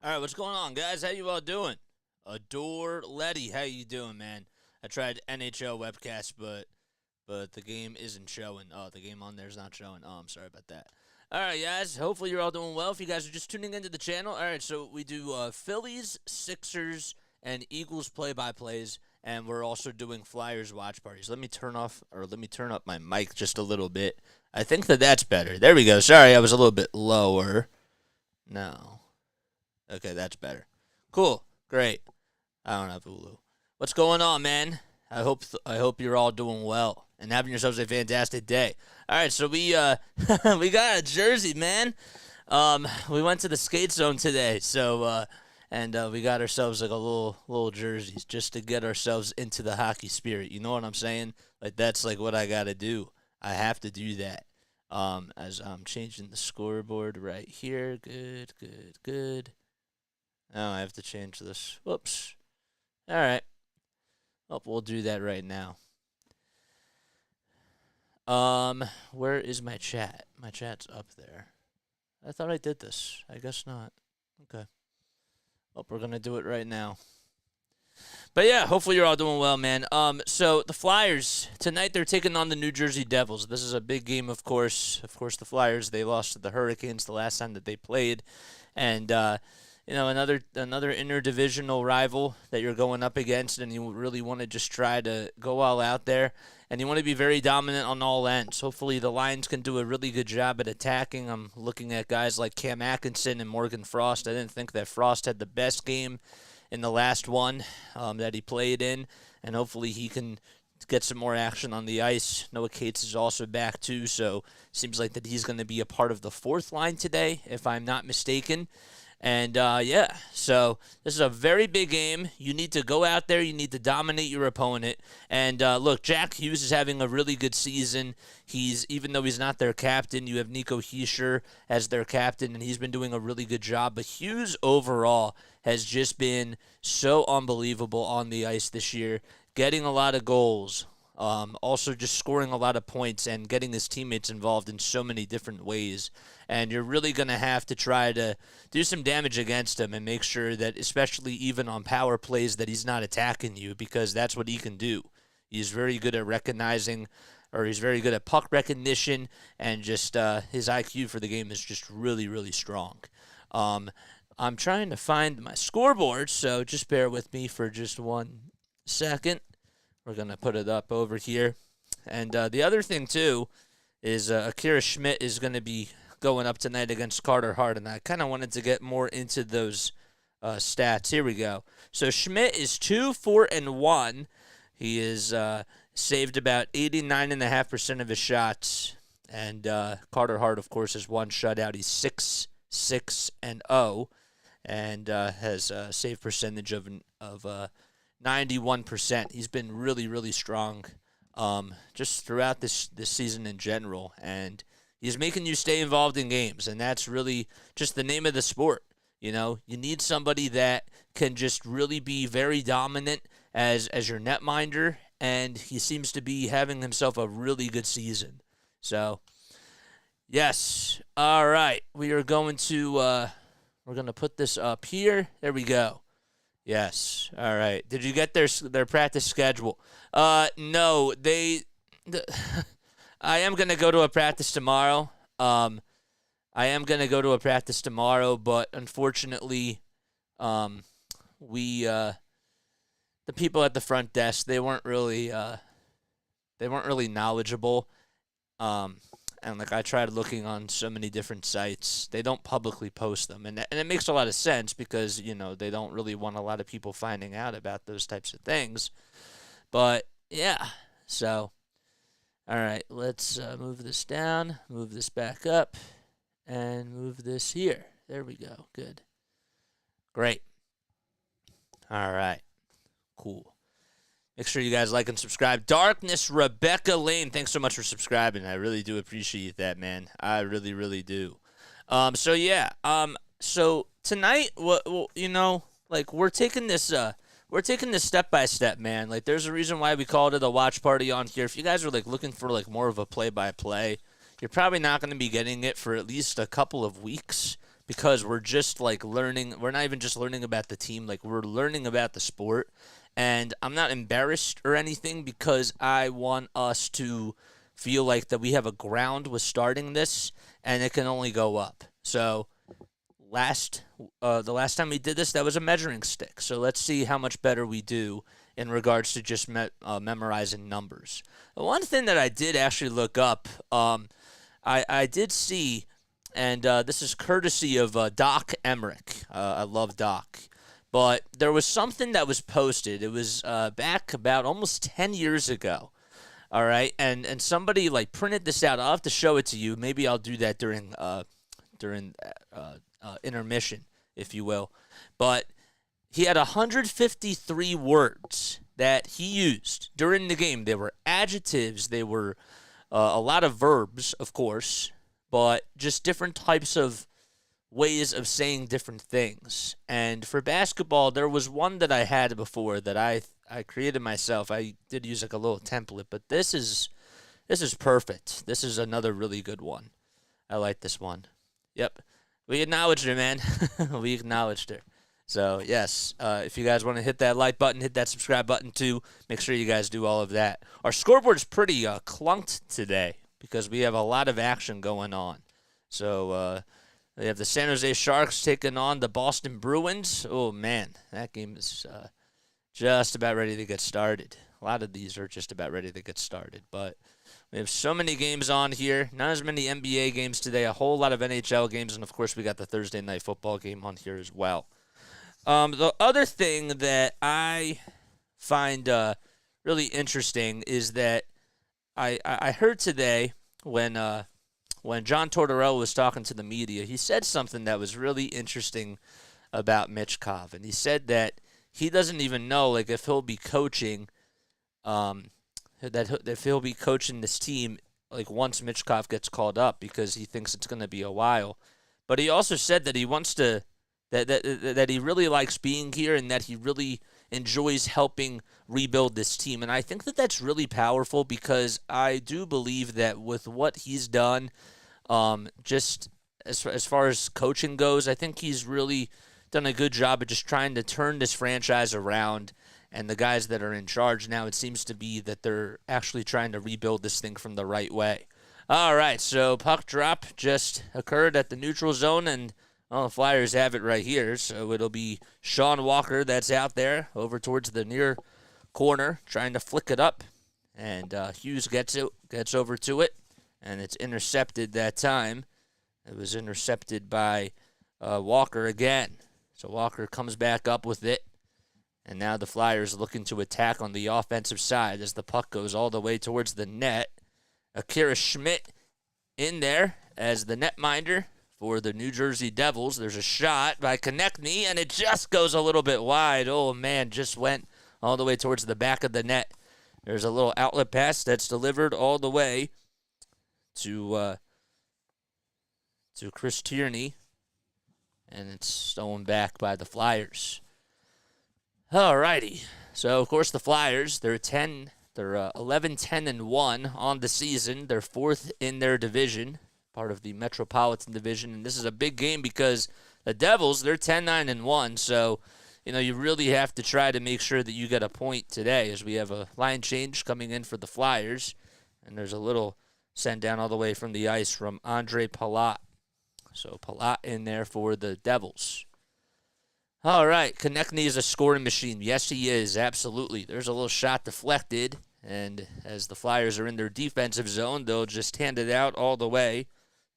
All right, what's going on, guys? How you all doing? Adore Letty, how you doing, man? I tried NHL webcast, but the game isn't showing. Oh, the game on there is not showing. Oh, I'm sorry about that. All right, guys. Hopefully you're all doing well. If you guys are just tuning into the channel, all right. So we do Phillies, Sixers, and Eagles play-by-plays, and we're also doing Flyers watch parties. Let me turn up my mic just a little bit. I think that's better. There we go. Sorry, I was a little bit lower. No. Okay, that's better. Cool. Great. I don't have Hulu. What's going on, man? I hope you're all doing well and having yourselves a fantastic day. All right, so we we got a jersey, man. We went to the skate zone today, so and we got ourselves like a little jerseys just to get ourselves into the hockey spirit. You know what I'm saying? Like that's like what I got to do. I have to do that. As I'm changing the scoreboard right here. Good. Oh, I have to change this. Whoops. All right. Oh, we'll do that right now. Where is my chat? My chat's up there. I thought I did this. I guess not. Okay. Oh, we're gonna do it right now. But yeah, hopefully you're all doing well, man. So the Flyers tonight, they're taking on the New Jersey Devils. This is a big game, of course. Of course, the Flyers, they lost to the Hurricanes the last time that they played, and another interdivisional rival that you're going up against, and you really want to just try to go all out there, and you want to be very dominant on all ends. Hopefully the Lions can do a really good job at attacking. I'm looking at guys like Cam Atkinson and Morgan Frost. I didn't think that Frost had the best game in the last one that he played in, and hopefully he can get some more action on the ice. Noah Cates is also back too, so seems like that he's going to be a part of the fourth line today, if I'm not mistaken. And, yeah, so this is a very big game. You need to go out there. You need to dominate your opponent. And, look, Jack Hughes is having a really good season. Even though he's not their captain, you have Nico Hischier as their captain, and he's been doing a really good job. But Hughes overall has just been so unbelievable on the ice this year, getting a lot of goals. Also just scoring a lot of points and getting his teammates involved in so many different ways. And you're really going to have to try to do some damage against him and make sure that, especially even on power plays, that he's not attacking you, because that's what he can do. He's very good at he's very good at puck recognition, and just his IQ for the game is just really, really strong. I'm trying to find my scoreboard, so just bear with me for just 1 second. We're going to put it up over here. And the other thing, too, is Akira Schmidt is going to be going up tonight against Carter Hart, and I kind of wanted to get more into those stats. Here we go. So Schmidt is 2-4-1. He is saved about 89.5% of his shots, and Carter Hart, of course, has one shutout. He's 6-6-0, and has a save percentage of 91%. He's been really, really strong just throughout this season in general, and he's making you stay involved in games, and that's really just the name of the sport. You know, you need somebody that can just really be very dominant as your netminder, and he seems to be having himself a really good season. So, yes. All right. We are going to we're going to put this up here. There we go. Yes. All right. Did you get their practice schedule? No. I am going to go to a practice tomorrow. But unfortunately, the people at the front desk, they weren't really knowledgeable. And like I tried looking on so many different sites, they don't publicly post them, and it makes a lot of sense because they don't really want a lot of people finding out about those types of things. But yeah, so all right, let's move this down, move this back up, and move this here. There we go. Good. Great. All right. Cool. Make sure you guys like and subscribe. Darkness Rebecca Lane, thanks so much for subscribing. I really do appreciate that, man. I really, really do. So yeah. So tonight, we're taking this step by step, man. Like, there's a reason why we called it a watch party on here. If you guys are looking for more of a play by play, you're probably not going to be getting it for at least a couple of weeks because we're just like learning. We're not even just learning about the team, like we're learning about the sport. And I'm not embarrassed or anything because I want us to feel like that we have a ground with starting this and it can only go up. So the last time we did this, that was a measuring stick. So let's see how much better we do in regards to just memorizing numbers. One thing that I did actually look up, I did see, and this is courtesy of Doc Emmerich. I love Doc. But there was something that was posted. It was back about almost 10 years ago. All right, and somebody like printed this out. I'll have to show it to you. Maybe I'll do that during intermission, if you will. But he had 153 words that he used during the game. They were adjectives. They were a lot of verbs, of course, but just different types of ways of saying different things. And for basketball, there was one that I had before that I created myself. I did use like a little template, but this is perfect. This is another really good one. I like this one. Yep. We acknowledged her, man. We acknowledged her. So, yes, if you guys want to hit that like button, hit that subscribe button too, make sure you guys do all of that. Our scoreboard is pretty clunked today because we have a lot of action going on. So, we have the San Jose Sharks taking on the Boston Bruins. Oh, man, that game is just about ready to get started. A lot of these are just about ready to get started. But we have so many games on here. Not as many NBA games today. A whole lot of NHL games. And, of course, we got the Thursday night football game on here as well. The other thing that I find really interesting is that I heard today when John Tortorella was talking to the media, he said something that was really interesting about Michkov, and he said that he doesn't even know like if he'll be coaching, if he'll be coaching this team like once Michkov gets called up because he thinks it's going to be a while. But he also said that he wants to that he really likes being here and that he really enjoys helping rebuild this team. And I think that that's really powerful because I do believe that with what he's done, just as far as coaching goes, I think he's really done a good job of just trying to turn this franchise around. And the guys that are in charge now, it seems to be that they're actually trying to rebuild this thing from the right way. All right, so puck drop just occurred at the neutral zone, and well, the Flyers have it right here. So it'll be Sean Walker that's out there over towards the near corner trying to flick it up. And Hughes gets over to it, and it's intercepted that time. It was intercepted by Walker again. So Walker comes back up with it. And now the Flyers looking to attack on the offensive side as the puck goes all the way towards the net. Akira Schmidt in there as the netminder for the New Jersey Devils. There's a shot by Konechny, and it just goes a little bit wide. Oh, man, just went all the way towards the back of the net. There's a little outlet pass that's delivered all the way to Chris Tierney, and it's stolen back by the Flyers. Alrighty. So, of course, the Flyers, they're 11-10-1 on the season. They're fourth in their division, part of the Metropolitan Division. And this is a big game because the Devils, they're 10-9-1. So, you really have to try to make sure that you get a point today as we have a line change coming in for the Flyers. And there's a little sent down all the way from the ice from Andre Palat. So, Palat in there for the Devils. All right, Konechny is a scoring machine. Yes, he is, absolutely. There's a little shot deflected, and as the Flyers are in their defensive zone, they'll just hand it out all the way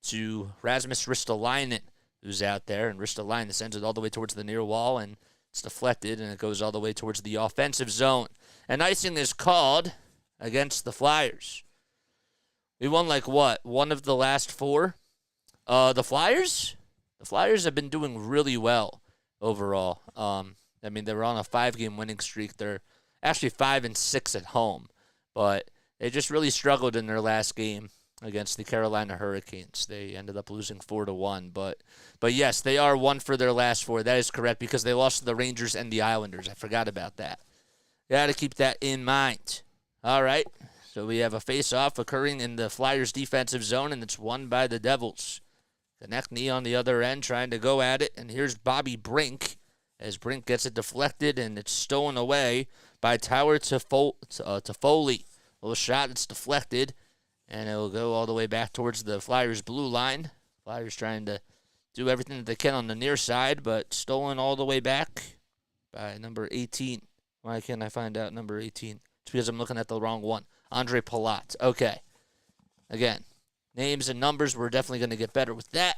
to Rasmus Ristolainen, who's out there, and Ristolainen sends it all the way towards the near wall, and it's deflected, and it goes all the way towards the offensive zone. And icing is called against the Flyers. We won, one of the last four? The Flyers? The Flyers have been doing really well overall. They were on a 5-game winning streak. They're actually 5-6 at home, but they just really struggled in their last game against the Carolina Hurricanes. They ended up losing 4-1, but yes, they are 1 for their last 4. That is correct because they lost to the Rangers and the Islanders. I forgot about that. Got to keep that in mind. All right, so we have a face-off occurring in the Flyers defensive zone, and it's won by the Devils. Konechny on the other end trying to go at it, and here's Bobby Brink as Brink gets it deflected, and it's stolen away by Tyler Toffoli. Little shot, it's deflected, and it'll go all the way back towards the Flyers' blue line. Flyers trying to do everything that they can on the near side, but stolen all the way back by number 18. Why can't I find out number 18? It's because I'm looking at the wrong one. Andre Palat. Okay. Again, names and numbers, we're definitely going to get better with that.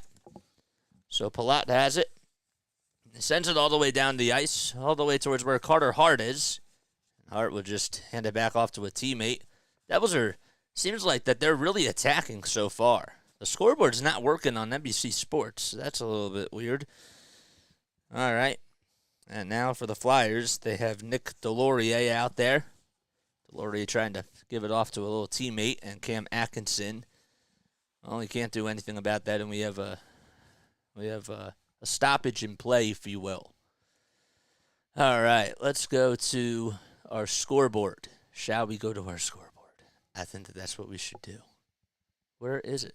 So Palat has it. He sends it all the way down the ice, all the way towards where Carter Hart is. Hart will just hand it back off to a teammate. Devils seems like that they're really attacking so far. The scoreboard's not working on NBC Sports. That's a little bit weird. All right. And now for the Flyers, they have Nick Delorier out there. Delorier trying to give it off to a little teammate, and Cam Atkinson. Well, he can't do anything about that, and we have a stoppage in play, if you will. All right, let's go to our scoreboard. Shall we go to our scoreboard? I think that's what we should do. Where is it?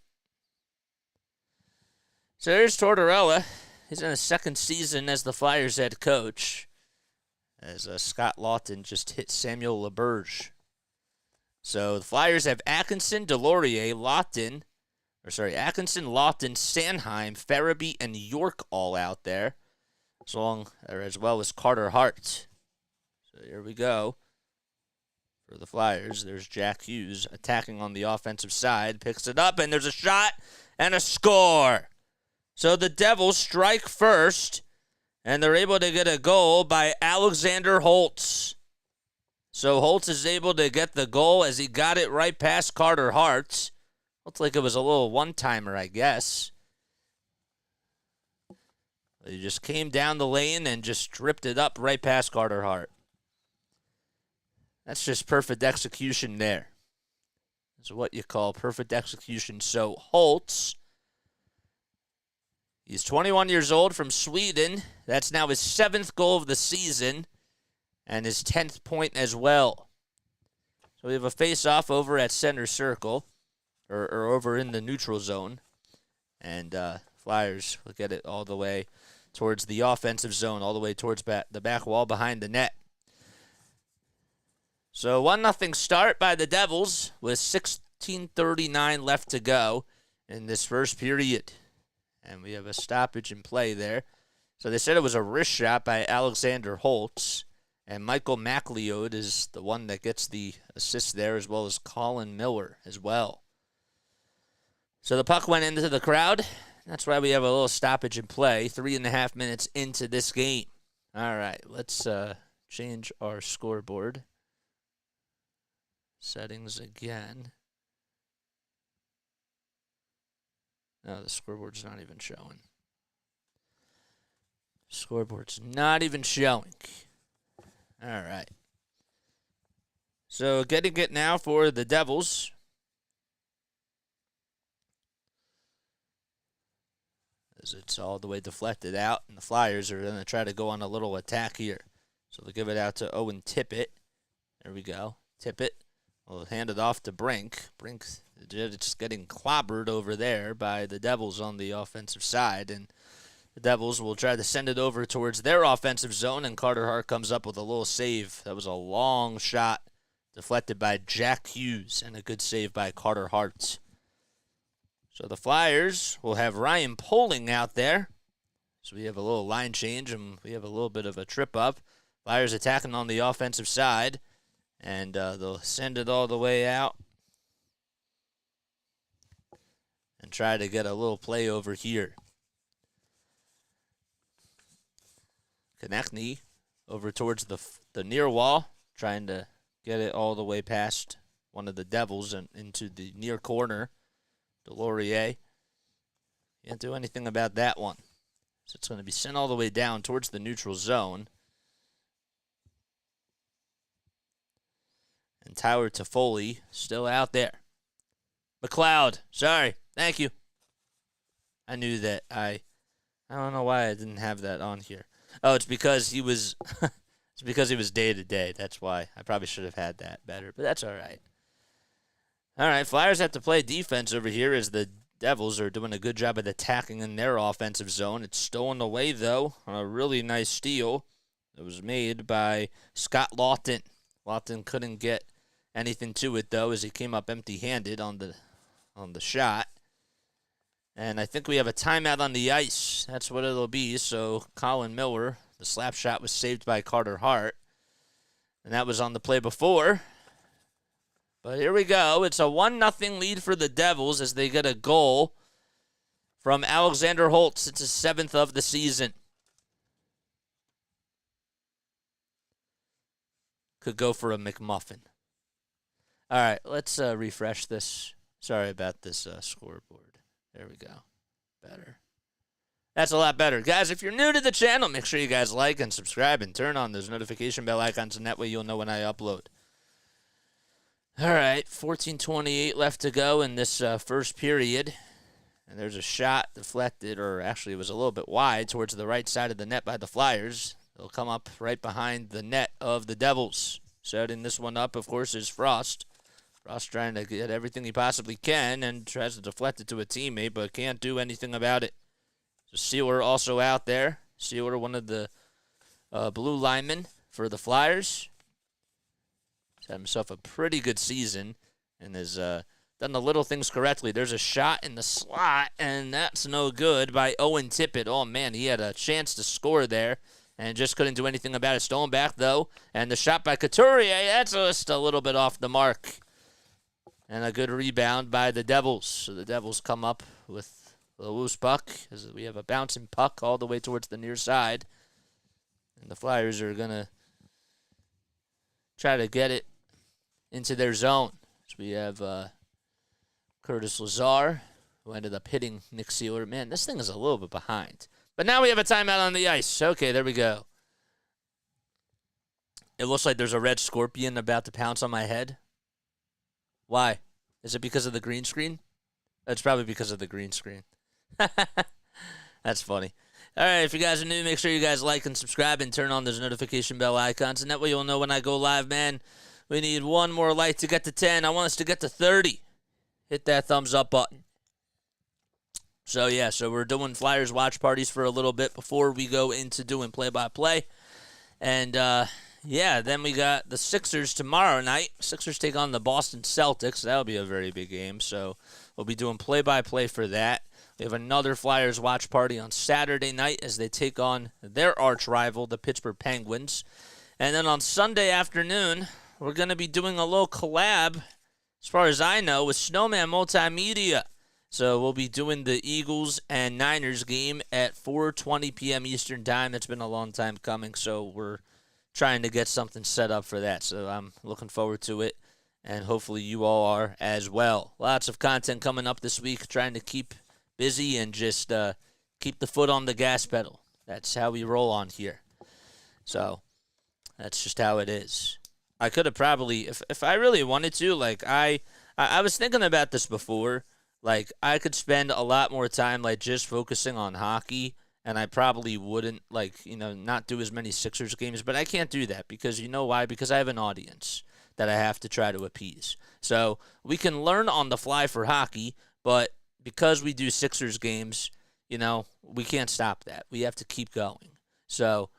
So there's Tortorella. He's in his second season as the Flyers head coach, as Scott Lawton just hit Samuel LaBerge. So the Flyers have Atkinson, Delorier, Atkinson, Lawton, Sanheim, Farabee, and York all out there, as well as Carter Hart. So here we go. For the Flyers, there's Jack Hughes attacking on the offensive side, picks it up, and there's a shot and a score. So the Devils strike first, and they're able to get a goal by Alexander Holtz. So Holtz is able to get the goal as he got it right past Carter Hart. Looked like it was a little one-timer, I guess. He just came down the lane and just stripped it up right past Carter Hart. That's just perfect execution there. That's what you call perfect execution. So Holtz, he's 21 years old from Sweden. That's now his 7th goal of the season and his 10th point as well. So we have a face-off over at center circle, or over in the neutral zone. And Flyers will get it all the way towards the offensive zone, all the way towards the back wall behind the net. So 1-0 start by the Devils with 16:39 left to go in this first period. And we have a stoppage in play there. So they said it was a wrist shot by Alexander Holtz. And Michael McLeod is the one that gets the assist there, as well as Colin Miller as well. So the puck went into the crowd. That's why we have a little stoppage in play, 3.5 minutes into this game. All right, let's change our scoreboard settings again. No, the scoreboard's not even showing. Scoreboard's not even showing. All right. So getting it now for the Devils. As it's all the way deflected out, and the Flyers are going to try to go on a little attack here. So they'll give it out to Owen Tippett. There we go. Tippett will hand it off to Brink. Brink just getting clobbered over there by the Devils on the offensive side, and the Devils will try to send it over towards their offensive zone, and Carter Hart comes up with a little save. That was a long shot deflected by Jack Hughes, and a good save by Carter Hart. So the Flyers will have Ryan Poling out there. So we have a little line change, and we have a little bit of a trip up. Flyers attacking on the offensive side, and they'll send it all the way out and try to get a little play over here. Konechny over towards the near wall, trying to get it all the way past one of the Devils and into the near corner. Delorier can't do anything about that one. So it's going to be sent all the way down towards the neutral zone. And Tyler Toffoli still out there. McLeod, sorry, thank you. I knew that. I don't know why I didn't have that on here. Oh, it's because he was it's because he was day to day. That's why. I probably should have had that better, but that's all right. All right, Flyers have to play defense over here as the Devils are doing a good job of attacking in their offensive zone. It's stolen away, though, on a really nice steal. It was made by Scott Lawton. Lawton couldn't get anything to it, though, as he came up empty-handed on the shot. And I think we have a timeout on the ice. That's what it'll be. So Colin Miller, the slap shot was saved by Carter Hart. And that was on the play before. But here we go. It's a 1-0 lead for the Devils as they get a goal from Alexander Holtz. It's his 7th of the season. Could go for a McMuffin. All right, let's refresh this. Sorry about this scoreboard. There we go. Better. That's a lot better. Guys, if you're new to the channel, make sure you guys like and subscribe and turn on those notification bell icons, and that way you'll know when I upload. All right, 14:28 left to go in this first period. And there's a shot deflected, or actually it was a little bit wide, towards the right side of the net by the Flyers. They'll come up right behind the net of the Devils. Setting this one up, of course, is Frost. Frost trying to get everything he possibly can and tries to deflect it to a teammate, but can't do anything about it. So Sealer also out there. Sealer, one of the blue linemen for the Flyers. He's had himself a pretty good season and has done the little things correctly. There's a shot in the slot, and that's no good by Owen Tippett. Oh, man, he had a chance to score there and just couldn't do anything about it. Stolen back, though, and the shot by Couturier, that's just a little bit off the mark. And a good rebound by the Devils. So the Devils come up with a loose puck as we have a bouncing puck all the way towards the near side. And the Flyers are going to try to get it into their zone. So we have Curtis Lazar, who ended up hitting Nick Sealer. Man, this thing is a little bit behind. But now we have a timeout on the ice. Okay, there we go. It looks like there's a red scorpion about to pounce on my head. Why? Is it because of the green screen? It's probably because of the green screen. That's funny. All right, if you guys are new, make sure you guys like and subscribe and turn on those notification bell icons, and that way you'll know when I go live, man. We need one more like to get to 10. I want us to get to 30. Hit that thumbs up button. So, yeah, so we're doing Flyers watch parties for a little bit before we go into doing play-by-play. And, yeah, then we got the Sixers tomorrow night. Sixers take on the Boston Celtics. That'll be a very big game, so we'll be doing play-by-play for that. We have another Flyers watch party on Saturday night as they take on their arch rival, the Pittsburgh Penguins. And then on Sunday afternoon, we're going to be doing a little collab, as far as I know, with Snowman Multimedia. So we'll be doing the Eagles and Niners game at 4:20 p.m. Eastern Time. It's been a long time coming, so we're trying to get something set up for that. So I'm looking forward to it, and hopefully you all are as well. Lots of content coming up this week, trying to keep busy and just keep the foot on the gas pedal. That's how we roll on here. So that's just how it is. I could have probably, if I really wanted to, like I was thinking about this before, like I could spend a lot more time like just focusing on hockey, and I probably wouldn't not do as many Sixers games, but I can't do that because you know why? Because I have an audience that I have to try to appease. So we can learn on the fly for hockey, but because we do Sixers games, we can't stop that. We have to keep going. So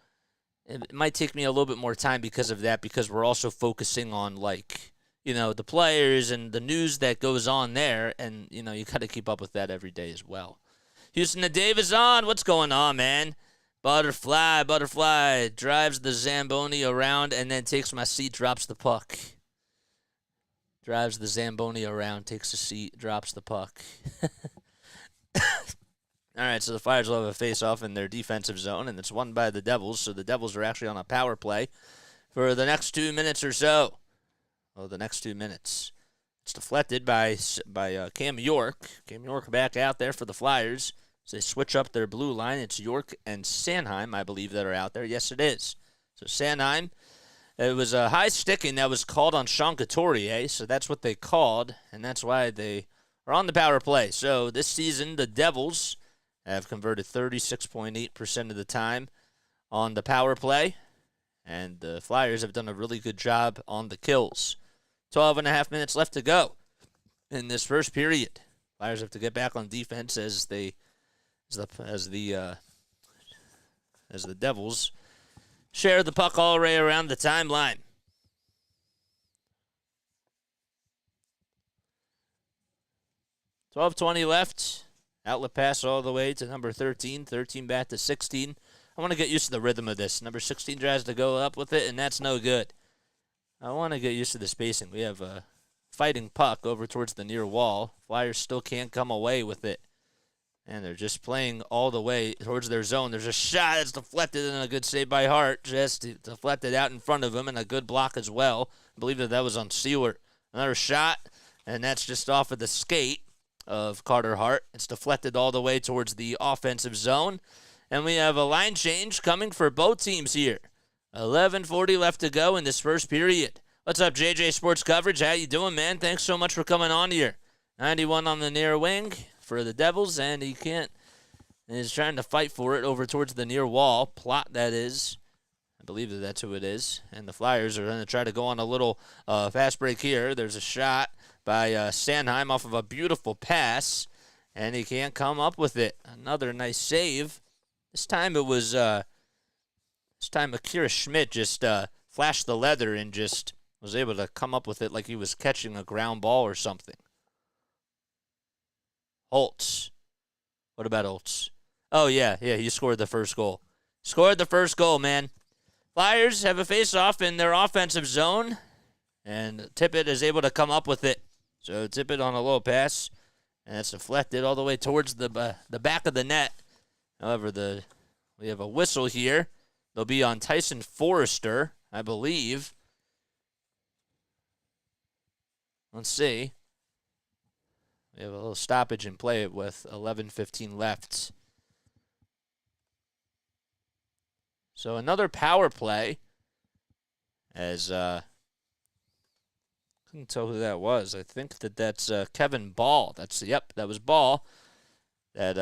it might take me a little bit more time because of that, because we're also focusing on, the players and the news that goes on there, and, you got to keep up with that every day as well. Houston, the Dave is on. What's going on, man? Butterfly drives the Zamboni around and then takes my seat, drops the puck. Drives the Zamboni around, takes a seat, drops the puck. All right, so the Flyers will have a face-off in their defensive zone, and it's won by the Devils. So the Devils are actually on a power play for the next 2 minutes or so. Oh, the next 2 minutes. It's deflected by Cam York. Cam York back out there for the Flyers. So they switch up their blue line. It's York and Sanheim, I believe, that are out there. Yes, it is. So Sanheim. It was a high sticking that was called on Sean Couturier, so that's what they called, and that's why they are on the power play. So this season, the Devils have converted 36.8% of the time on the power play, and the Flyers have done a really good job on the kills. 12 and a half minutes left to go in this first period. Flyers have to get back on defense as the Devils share the puck all the way around the timeline. 12:20 left. Outlet pass all the way to number 13. 13 back to 16. I want to get used to the rhythm of this. Number 16 tries to go up with it, and that's no good. I want to get used to the spacing. We have a fighting puck over towards the near wall. Flyers still can't come away with it. And they're just playing all the way towards their zone. There's a shot that's deflected and a good save by Hart. Just deflected out in front of him and a good block as well. I believe that was on Seward. Another shot, and that's just off of the skate of Carter Hart. It's deflected all the way towards the offensive zone. And we have a line change coming for both teams here. 11:40 left to go in this first period. What's up, JJ Sports Coverage? How you doing, man? Thanks so much for coming on here. 91 on the near wing for the Devils, and he can't. And he's trying to fight for it over towards the near wall. Plot, that is. I believe that's who it is. And the Flyers are going to try to go on a little fast break here. There's a shot by Sanheim off of a beautiful pass, and he can't come up with it. Another nice save. This time it was, Akira Schmidt just flashed the leather and just was able to come up with it like he was catching a ground ball or something. Holtz. What about Holtz? Oh, yeah, he scored the first goal. Scored the first goal, man. Flyers have a face-off in their offensive zone, and Tippett is able to come up with it. So Tippett on a low pass, and it's deflected all the way towards the back of the net. However, we have a whistle here. They'll be on Tyson Forrester, I believe. Let's see. We have a little stoppage in play with 11:15 left. So another power play as couldn't tell who that was. I think that's Kevin Ball. That was Ball that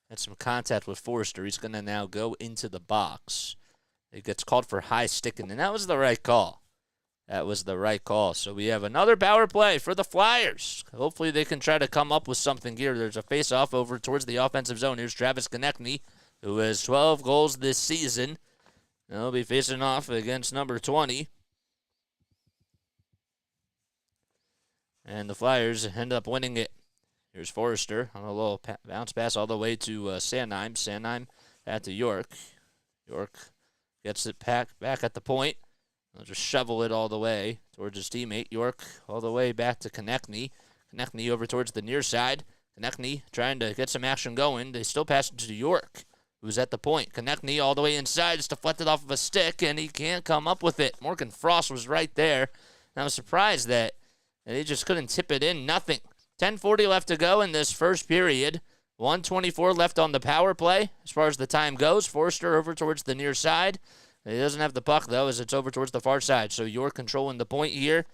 had some contact with Forrester. He's going to now go into the box. It gets called for high sticking, and that was the right call. That was the right call. So we have another power play for the Flyers. Hopefully they can try to come up with something here. There's a face-off over towards the offensive zone. Here's Travis Konechny, who has 12 goals this season. He'll be facing off against number 20. And the Flyers end up winning it. Here's Forrester on a little bounce pass all the way to Sanheim. Sanheim back to York. York gets it back at the point. He'll just shovel it all the way towards his teammate. York all the way back to Konechny. Konechny over towards the near side. Konechny trying to get some action going. They still pass it to York, who's at the point. Konechny all the way inside. It's deflected off of a stick, and he can't come up with it. Morgan Frost was right there. And I was surprised that they just couldn't tip it in. Nothing. 10:40 left to go in this first period. 1:24 left on the power play as far as the time goes. Forrester over towards the near side. He doesn't have the puck, though, as it's over towards the far side. So York controlling the point here.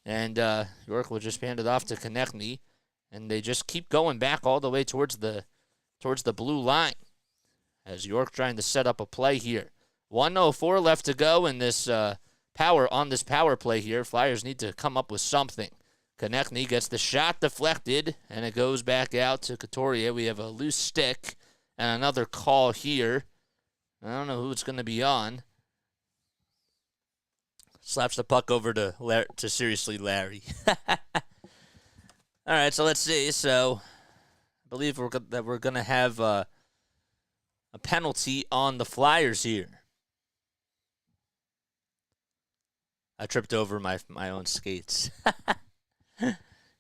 And York will just hand it off to Konechny. And they just keep going back all the way towards the blue line. As York trying to set up a play here. 1:04 left to go in this power play here. Flyers need to come up with something. Konechny gets the shot deflected, and it goes back out to Couturier. We have a loose stick and another call here. I don't know who it's going to be on. Slaps the puck over to seriously Larry. All right, so let's see. So I believe that we're going to have a penalty on the Flyers here. I tripped over my own skates.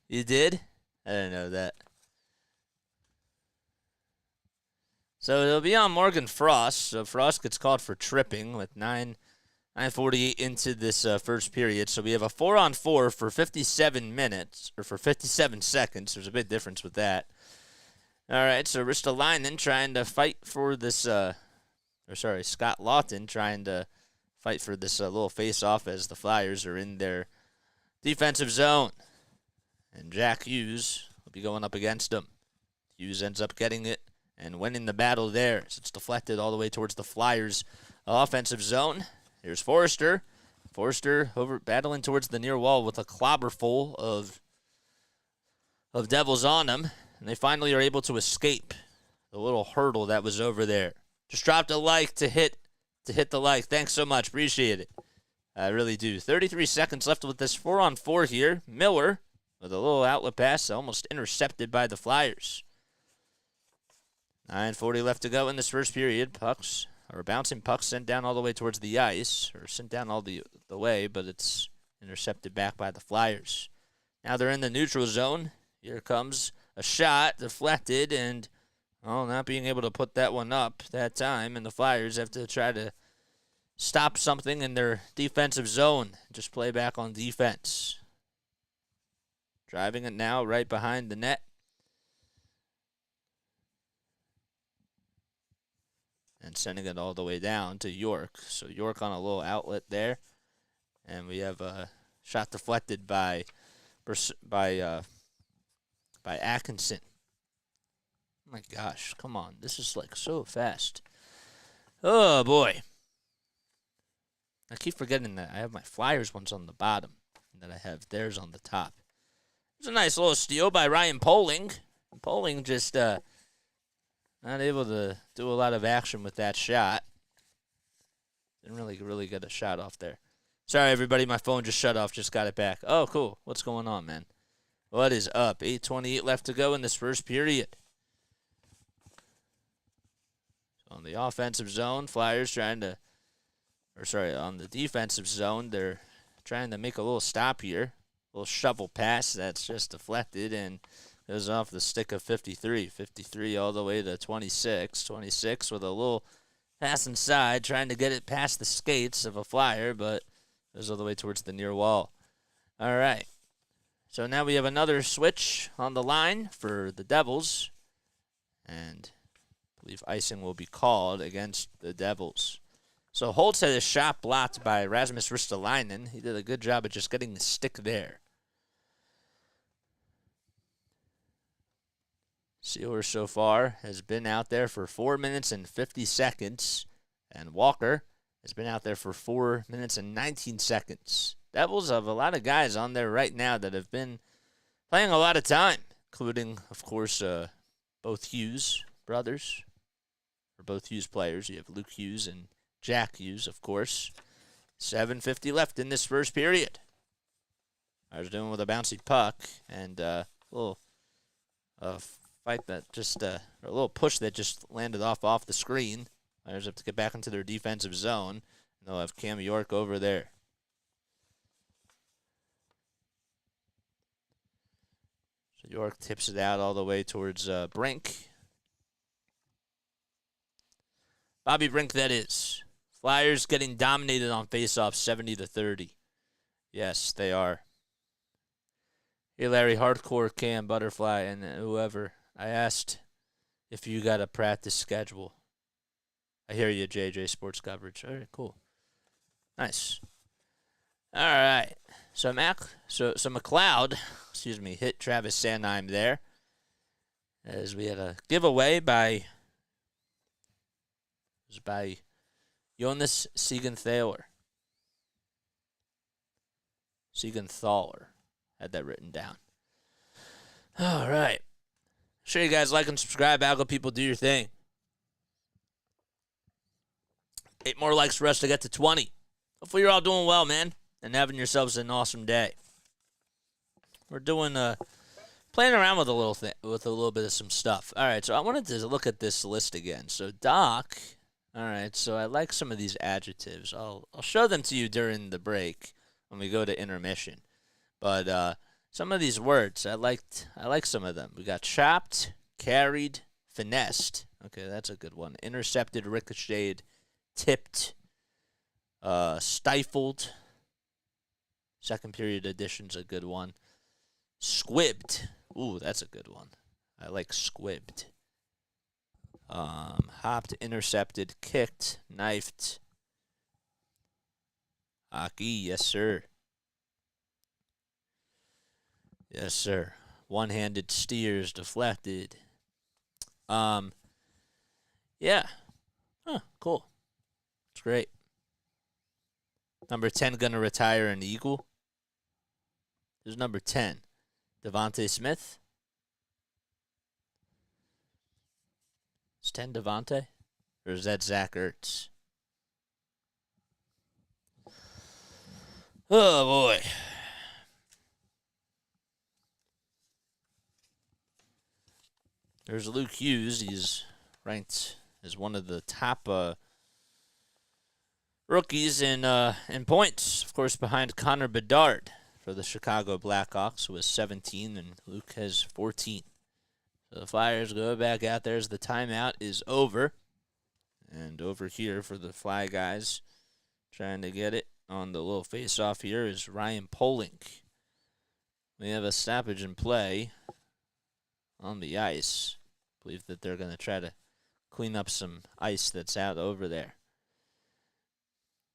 You did? I didn't know that. So it'll be on Morgan Frost. So Frost gets called for tripping with 9:48 into this first period. So we have a 4-on-4 for 57 minutes, or for 57 seconds. There's a big difference with that. All right, so Ristolainen trying to fight for this, Scott Lawton trying to fight for this little face-off as the Flyers are in their defensive zone. And Jack Hughes will be going up against him. Hughes ends up getting it and winning the battle there. So it's deflected all the way towards the Flyers' offensive zone. Here's Forrester. Forrester over battling towards the near wall with a clobber full of of Devils on them, and they finally are able to escape the little hurdle that was over there. Just dropped a like to hit the like. Thanks so much. Appreciate it. I really do. 33 seconds left with this 4-on-4 here. Miller with a little outlet pass, almost intercepted by the Flyers. 9:40 left to go in this first period. Bouncing pucks sent down all the way towards the ice, or sent down all the way, but it's intercepted back by the Flyers. Now they're in the neutral zone. Here comes a shot, deflected, and not being able to put that one up that time, and the Flyers have to try to stop something in their defensive zone. Just play back on defense. Driving it now right behind the net. And sending it all the way down to York. So York on a little outlet there. And we have a shot deflected by Atkinson. Oh my gosh, come on. This is like so fast. Oh boy. I keep forgetting that I have my Flyers ones on the bottom and that I have theirs on the top. It's a nice little steal by Ryan Poling. Poling just not able to do a lot of action with that shot. Didn't really get a shot off there. Sorry, everybody. My phone just shut off. Just got it back. Oh, cool. What's going on, man? What is up? 8:28 left to go in this first period. So on the offensive zone, Flyers on the defensive zone, they're trying to make a little stop here. A little shovel pass that's just deflected and goes off the stick of 53. 53 all the way to 26. 26 with a little pass inside, trying to get it past the skates of a Flyer, but goes all the way towards the near wall. All right. So now we have another switch on the line for the Devils. And I believe icing will be called against the Devils. So Holtz had his shot blocked by Rasmus Ristolainen. He did a good job of just getting the stick there. Sealer so far has been out there for 4 minutes and 50 seconds. And Walker has been out there for 4 minutes and 19 seconds. Devils have a lot of guys on there right now that have been playing a lot of time, including, of course, both Hughes brothers, or both Hughes players. You have Luke Hughes and Jack Hughes, of course. 7:50 left in this first period. I was doing with a bouncy puck and a little fight that just, or a little push that just landed off the screen. Flyers have to get back into their defensive zone. And they'll have Cam York over there. So York tips it out all the way towards Brink. Bobby Brink, that is. Flyers getting dominated on faceoffs 70-30. Yes, they are. Hey, Larry, Hardcore, Cam, Butterfly, and whoever. I asked if you got a practice schedule. I hear you, JJ Sports Coverage. All right, cool. Nice. All right. So McLeod, hit Travis Sanheim there. As we had a giveaway by Jonas Siegenthaler. Siegenthaler. Had that written down. All right. Sure you guys like and subscribe. Algo people, do your thing. 8 more likes for us to get to 20. Hopefully you're all doing well, man, and having yourselves an awesome day. We're doing playing around with a little bit of some stuff. All right, so I wanted to look at this list again. So Doc, all right, so I like some of these adjectives. I'll show them to you during the break when we go to intermission. But some of these words, I like some of them. We got chopped, carried, finessed. Okay, that's a good one. Intercepted, ricocheted, tipped, stifled. Second period addition's a good one. Squibbed. Ooh, that's a good one. I like squibbed. Hopped, intercepted, kicked, knifed. Hockey, yes, sir. Yes, sir. One-handed steers, deflected. Yeah. Huh, cool. It's great. Number 10 going to retire an Eagle. There's number 10. Devontae Smith. Is 10 Devontae? Or is that Zach Ertz? Oh, boy. There's Luke Hughes. He's ranked as one of the top rookies in points. Of course, behind Connor Bedard for the Chicago Blackhawks, who has 17, and Luke has 14. So the Flyers go back out there as the timeout is over. And over here for the Fly guys, trying to get it on the little face-off here is Ryan Polink. We have a stoppage in play on the ice. I believe that they're going to try to clean up some ice that's out over there.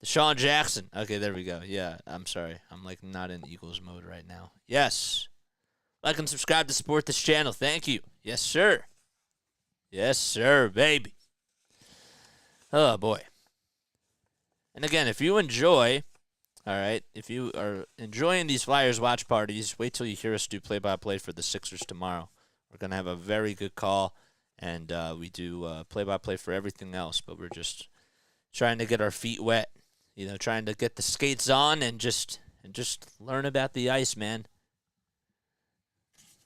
Deshaun Jackson. Okay, there we go. Yeah, I'm sorry. I'm like not in Eagles mode right now. Yes. Like and subscribe to support this channel. Thank you. Yes, sir. Yes, sir, baby. Oh, boy. And again, if you enjoy, all right, if you are enjoying these Flyers watch parties, wait till you hear us do play-by-play for the Sixers tomorrow. We're going to have a very good call, and we do play-by-play for everything else, but we're just trying to get our feet wet, you know, trying to get the skates on and just learn about the ice, man.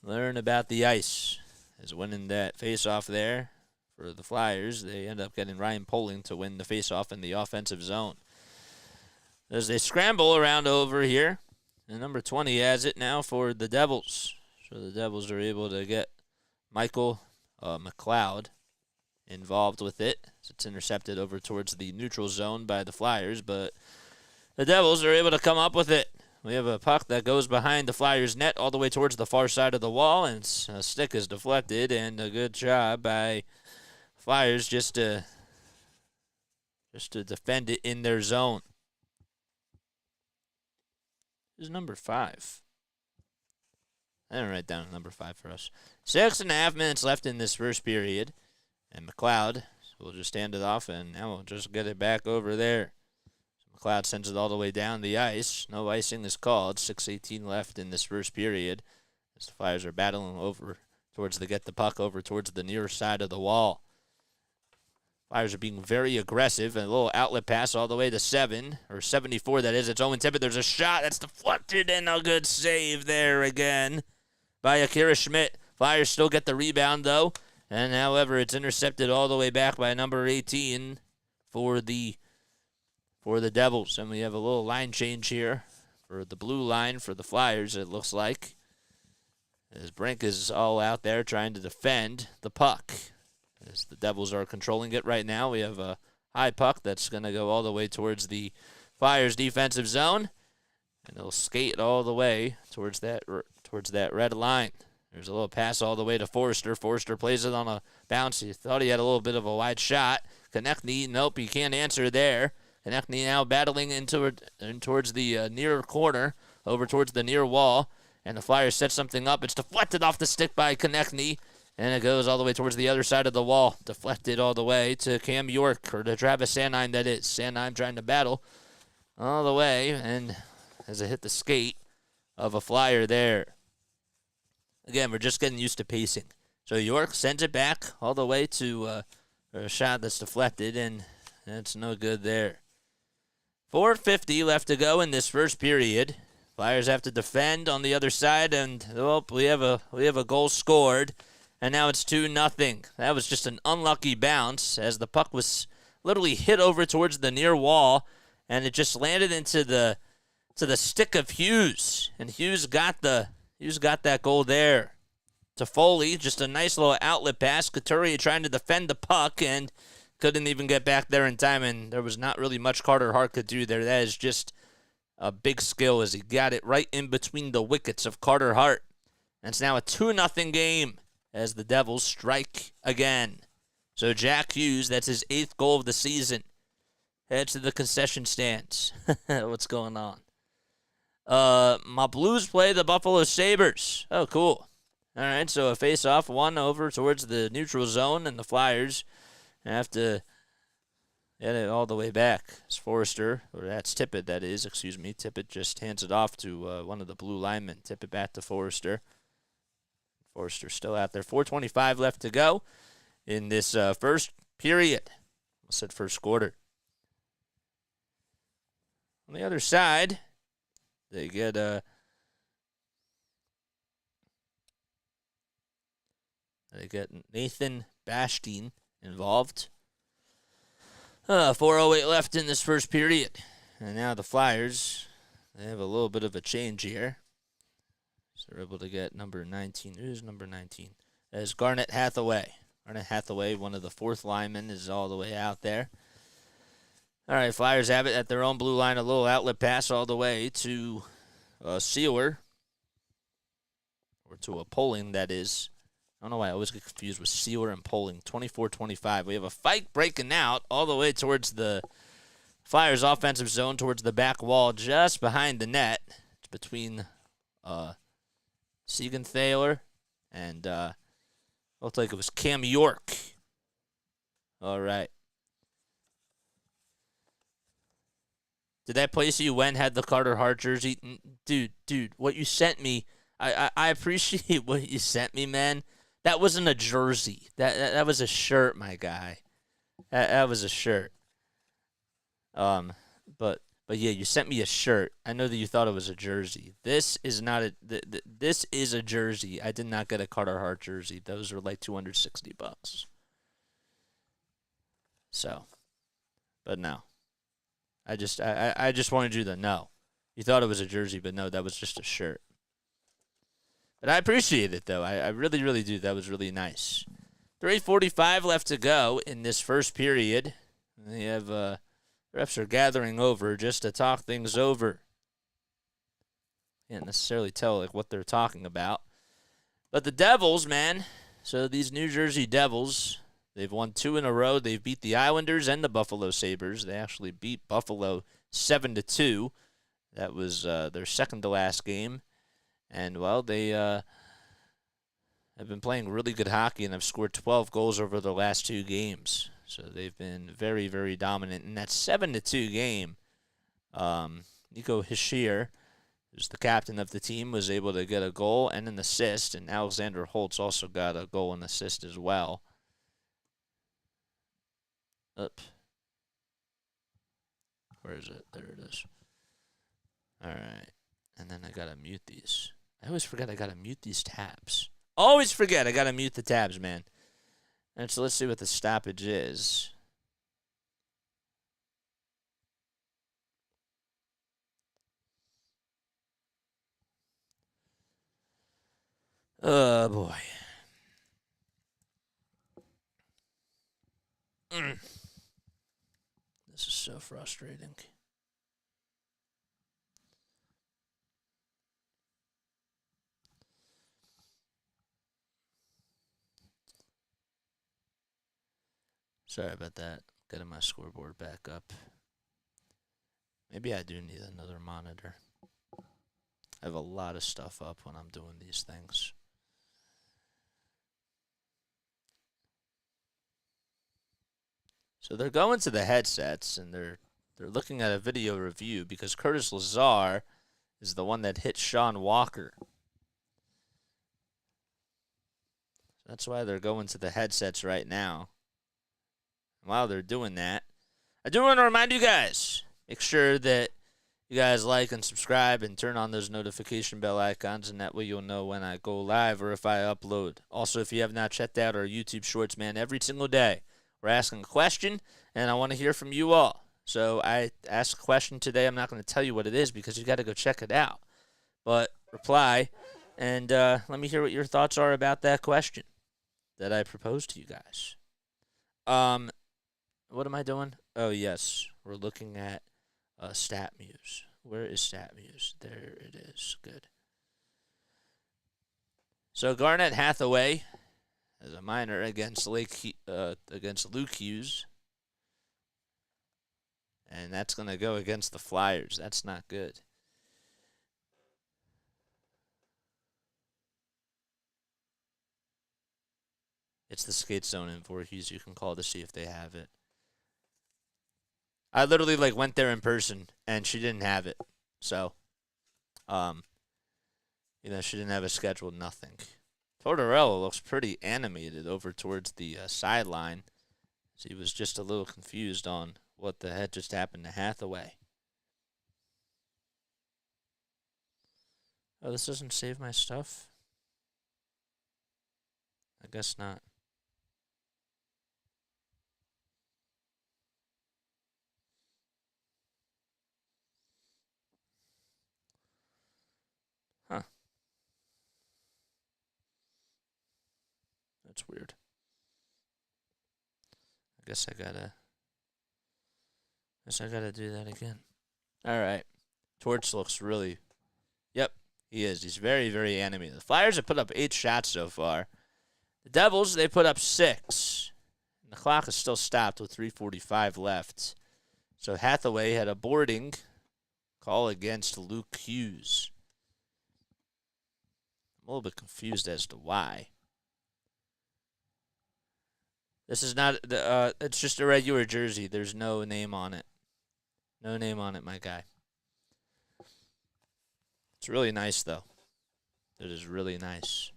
Learn about the ice. As winning that face-off there for the Flyers, they end up getting Ryan Poling to win the face-off in the offensive zone. As they scramble around over here, and number 20 has it now for the Devils. So the Devils are able to get Michael McLeod involved with it. So it's intercepted over towards the neutral zone by the Flyers, but the Devils are able to come up with it. We have a puck that goes behind the Flyers' net all the way towards the far side of the wall, and a stick is deflected, and a good job by Flyers just to defend it in their zone. This is number 5. I didn't write down number 5 for us. 6.5 minutes left in this first period, and McLeod will just hand it off, and now we'll just get it back over there. McLeod sends it all the way down the ice. No icing is called. 6:18 left in this first period as the Flyers are battling over towards the get the puck over towards the near side of the wall. Flyers are being very aggressive, and a little outlet pass all the way to 74, that is. It's Owen Tippett. There's a shot that's deflected, and a good save there again by Akira Schmidt. Flyers still get the rebound, though, and however, it's intercepted all the way back by number 18 for the Devils. And we have a little line change here for the blue line for the Flyers, it looks like. As Brink is all out there trying to defend the puck. As the Devils are controlling it right now, we have a high puck that's going to go all the way towards the Flyers' defensive zone. And they'll skate all the way towards that red line. There's a little pass all the way to Forrester. Forrester plays it on a bounce. He thought he had a little bit of a wide shot. Konechny, nope, he can't answer there. Konechny now battling in towards the near corner, over towards the near wall. And the Flyers set something up. It's deflected off the stick by Konechny. And it goes all the way towards the other side of the wall. Deflected all the way to Cam York, or to Travis Sanheim, that is. Sanheim trying to battle all the way. And as it hit the skate of a Flyer there. Again, we're just getting used to pacing. So York sends it back all the way to a shot that's deflected, and it's no good there. 4:50 left to go in this first period. Flyers have to defend on the other side, and we have a goal scored, and now it's 2-0. That was just an unlucky bounce as the puck was literally hit over towards the near wall, and it just landed into the stick of Hughes, and Hughes got that goal there. To Foley, just a nice little outlet pass. Couturier trying to defend the puck and couldn't even get back there in time, and there was not really much Carter Hart could do there. That is just a big skill as he got it right in between the wickets of Carter Hart. And it's now a 2-0 game as the Devils strike again. So Jack Hughes, that's his 8th goal of the season, heads to the concession stands. What's going on? My Blues play the Buffalo Sabres. Oh, cool. All right, so a face-off, one over towards the neutral zone, and the Flyers have to get it all the way back. It's Forrester, or that's Tippett, that is. Excuse me. Tippett just hands it off to one of the blue linemen. Tippett back to Forrester. Forrester still out there. 4:25 left to go. in this first period. I said first quarter. On the other side, they get Nathan Sebastain involved. 4:08 left in this first period. And now the Flyers, they have a little bit of a change here. So they're able to get number 19. Who's number 19? That is Garnet Hathaway. Garnet Hathaway, one of the fourth linemen, is all the way out there. All right, Flyers have it at their own blue line. A little outlet pass all the way to Sealer. Or to a Poling, that is. I don't know why I always get confused with Sealer and Poling. 24-25. We have a fight breaking out all the way towards the Flyers' offensive zone, towards the back wall, just behind the net. It's between Siegenthaler and looked like it was Cam York. All right. Did that place you went had the Carter Hart jersey? Dude, what you sent me, I appreciate what you sent me, man. That wasn't a jersey. That was a shirt, my guy. That was a shirt. But yeah, you sent me a shirt. I know that you thought it was a jersey. This is not a. This is a jersey. I did not get a Carter Hart jersey. Those were like $260. So, but no. I just wanted you to know. You thought it was a jersey, but no, that was just a shirt. But I appreciate it, though. I really, really do. That was really nice. 3:45 left to go in this first period. They have refs are gathering over just to talk things over. Can't necessarily tell like what they're talking about. But the Devils, man. So these New Jersey Devils, they've won 2 in a row. They've beat the Islanders and the Buffalo Sabres. They actually beat Buffalo 7-2. That was their second to last game. And, well, they have been playing really good hockey and have scored 12 goals over the last 2 games. So they've been very, very dominant. In that 7-2 game, Nico Hischier, who's the captain of the team, was able to get a goal and an assist. And Alexander Holtz also got a goal and assist as well. Up. Where is it? There it is. All right. And then I got to mute these. I always forget I got to mute these tabs. Always forget I got to mute the tabs, man. And so let's see what the stoppage is. Oh, boy. This is so frustrating. Sorry about that. Getting my scoreboard back up. Maybe I do need another monitor. I have a lot of stuff up when I'm doing these things. So they're going to the headsets, and they're looking at a video review because Curtis Lazar is the one that hit Sean Walker. That's why they're going to the headsets right now. And while they're doing that, I do want to remind you guys, make sure that you guys like and subscribe and turn on those notification bell icons, and that way you'll know when I go live or if I upload. Also, if you have not checked out our YouTube Shorts, man, every single day we're asking a question, and I want to hear from you all. So I asked a question today. I'm not going to tell you what it is because you got to go check it out. But reply, and let me hear what your thoughts are about that question that I proposed to you guys. What am I doing? Oh, yes. We're looking at StatMuse. Where is StatMuse? There it is. Good. So Garnet Hathaway has a minor against Luke Hughes. And that's going to go against the Flyers. That's not good. It's the skate zone in Voorhees. You can call to see if they have it. I literally went there in person and she didn't have it. So, she didn't have a schedule, nothing. Tortorella looks pretty animated over towards the sideline. So he was just a little confused on what the heck just happened to Hathaway. Oh, this doesn't save my stuff? I guess not. Huh. That's weird. I guess I gotta do that again. All right. Torch looks really... Yep, he is. He's very, very animated. The Flyers have put up 8 shots so far. The Devils, they put up 6. And the clock is still stopped with 3:45 left. So Hathaway had a boarding call against Luke Hughes. I'm a little bit confused as to why. This is not... it's just a regular jersey. There's no name on it. No name on it, my guy. It's really nice, though. It is really nice.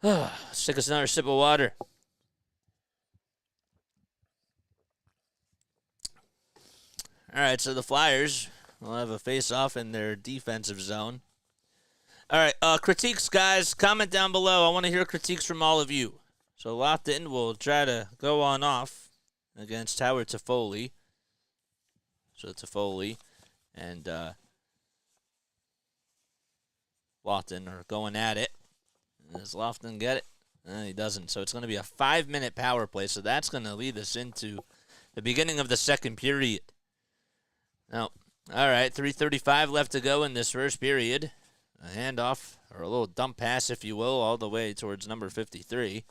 Let's take us another sip of water. All right, so the Flyers will have a face-off in their defensive zone. All right, critiques, guys. Comment down below. I want to hear critiques from all of you. So Locked In will try to go on off against Howard Toffoli. So Toffoli and Lofton are going at it. Does Lofton get it? He doesn't. So it's going to be a 5-minute power play. So that's going to lead us into the beginning of the second period. Now, all right, 3:35 left to go in this first period. A handoff, or a little dump pass, if you will, all the way towards number 53.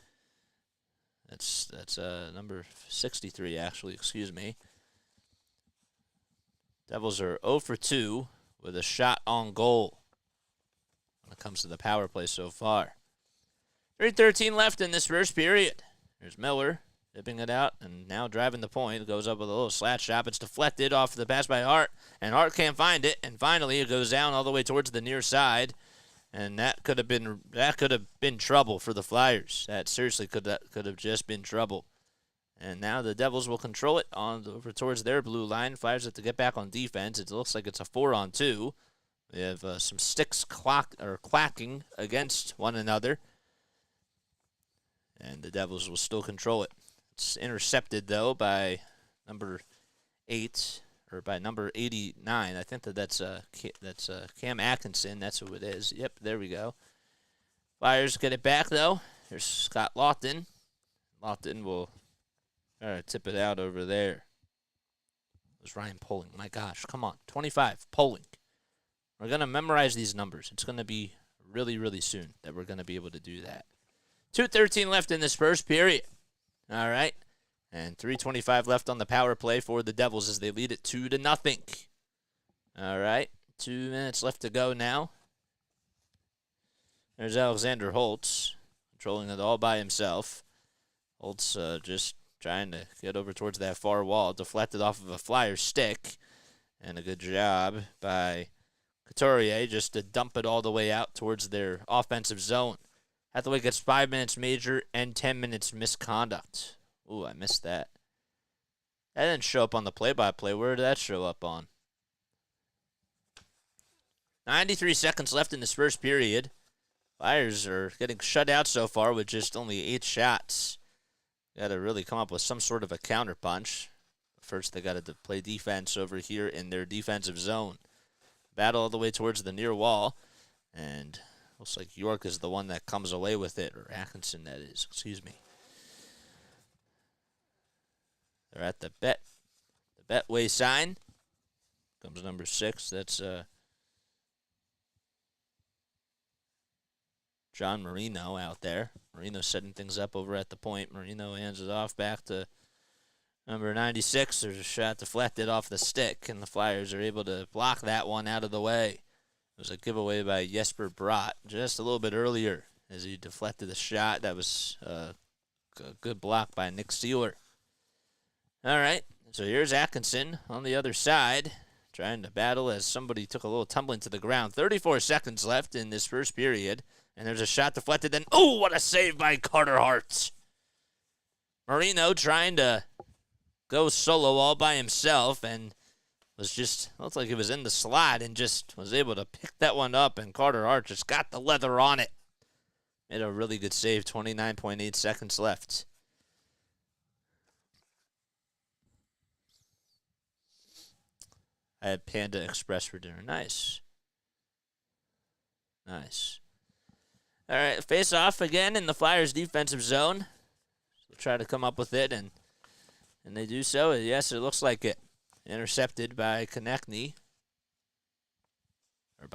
That's number 63, actually, excuse me. Devils are 0 for 2 with a shot on goal when it comes to the power play so far. 3:13 left in this first period. There's Miller dipping it out and now driving the point. It goes up with a little slat shot. It's deflected off the pass by Hart, and Hart can't find it. And finally, it goes down all the way towards the near side, and that could have been trouble for the Flyers. That seriously could have just been trouble. And now the Devils will control it over towards their blue line. Flyers have to get back on defense. It looks like it's a 4-on-2. We have some sticks clacking against one another. And the Devils will still control it. It's intercepted, though, by number 8, or by number 89. I think that's Cam Atkinson. That's who it is. Yep, there we go. Flyers get it back, though. Here's Scott Lofton. Lofton will tip it out over there. It was Ryan Poling. My gosh, come on. 25, Poling. We're going to memorize these numbers. It's going to be really, really soon that we're going to be able to do that. 2:13 left in this first period. All right. And 3:25 left on the power play for the Devils as they lead it 2-0. All right. 2 minutes left to go now. There's Alexander Holtz controlling it all by himself. Holtz just trying to get over towards that far wall. Deflected off of a Flyer stick. And a good job by Couturier just to dump it all the way out towards their offensive zone. Hathaway gets 5 minutes major and 10 minutes misconduct. Ooh, I missed that. That didn't show up on the play-by-play. Where did that show up on? 93 seconds left in this first period. Flyers are getting shut out so far with just only 8 shots. Got to really come up with some sort of a counterpunch. First, they got to play defense over here in their defensive zone. Battle all the way towards the near wall. And looks like York is the one that comes away with it, or Atkinson, that is. Excuse me. They're at the Betway sign. Comes number 6. That's John Marino out there. Marino setting things up over at the point. Marino hands it off back to number 96. There's a shot deflected off the stick, and the Flyers are able to block that one out of the way. It was a giveaway by Jesper Bratt just a little bit earlier as he deflected the shot. That was a good block by Nick Seeler. All right, so here's Atkinson on the other side, trying to battle as somebody took a little tumbling to the ground. 34 seconds left in this first period. And there's a shot deflected. Then, oh, what a save by Carter Hart. Marino trying to go solo all by himself and was just, looked like he was in the slot and just was able to pick that one up. And Carter Hart just got the leather on it. Made a really good save. 29.8 seconds left. I had Panda Express for dinner. Nice. Nice. All right, face off again in the Flyers' defensive zone. They'll try to come up with it, and they do so. Yes, it looks like it. Intercepted by Konechny. Or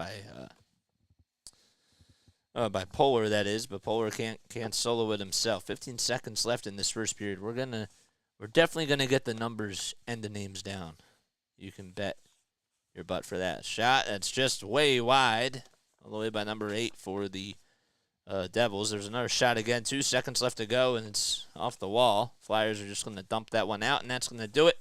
by Polar, that is, but Polar can't solo it himself. 15 seconds left in this first period. We're definitely gonna get the numbers and the names down. You can bet your butt for that. Shot that's just way wide, all the way by number 8 for the Devils. There's another shot again. 2 seconds left to go, and it's off the wall. Flyers are just going to dump that one out, and that's going to do it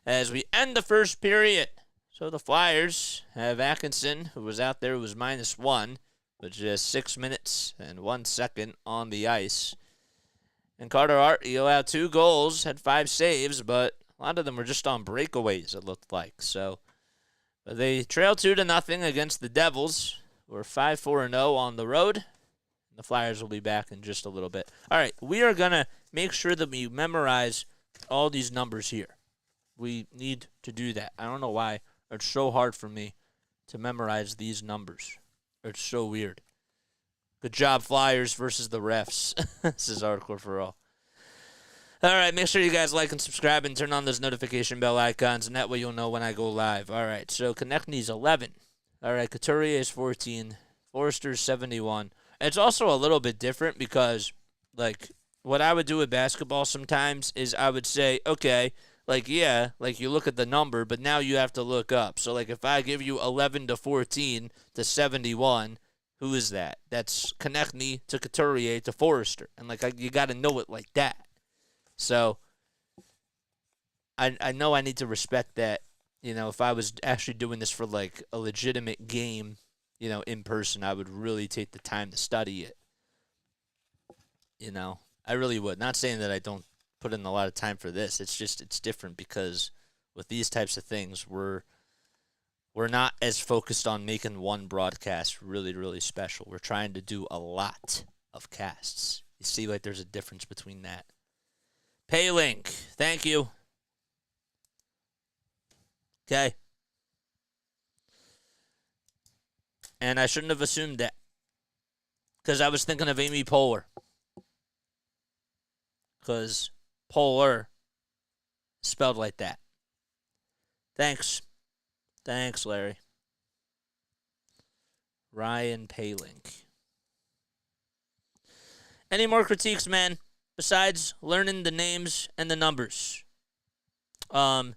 as we end the first period. So the Flyers have Atkinson, who was out there, who was -1, with just 6 minutes and 1 second on the ice. And Carter Hart, he allowed 2 goals, had 5 saves, but a lot of them were just on breakaways, it looked like. So but they trailed 2-0 against the Devils. We're 5-4-0 on the road. The Flyers will be back in just a little bit. All right, we are going to make sure that we memorize all these numbers here. We need to do that. I don't know why it's so hard for me to memorize these numbers. It's so weird. Good job, Flyers versus the refs. This is Hardcore for All. All right, make sure you guys like and subscribe and turn on those notification bell icons, and that way you'll know when I go live. All right, so Konechny's 11. All right, Couturier is 14. Forrester's 71. It's also a little bit different because, like, what I would do with basketball sometimes is I would say, okay, like, yeah, like you look at the number, but now you have to look up. So, like, if I give you 11 to 14 to 71, who is that? That's Konechny to Couturier to Forrester. And, like, you got to know it like that. So, I know I need to respect that, you know, if I was actually doing this for, like, a legitimate game, you know, in person, I would really take the time to study it. You know, I really would. Not saying that I don't put in a lot of time for this. It's just, it's different because with these types of things, we're not as focused on making one broadcast really, really special. We're trying to do a lot of casts. You see, like, there's a difference between that. Paylink, thank you. Okay. And I shouldn't have assumed that. Because I was thinking of Amy Poehler. Because Poehler spelled like that. Thanks. Thanks, Larry. Ryan Paylink. Any more critiques, man? Besides learning the names and the numbers. Oh,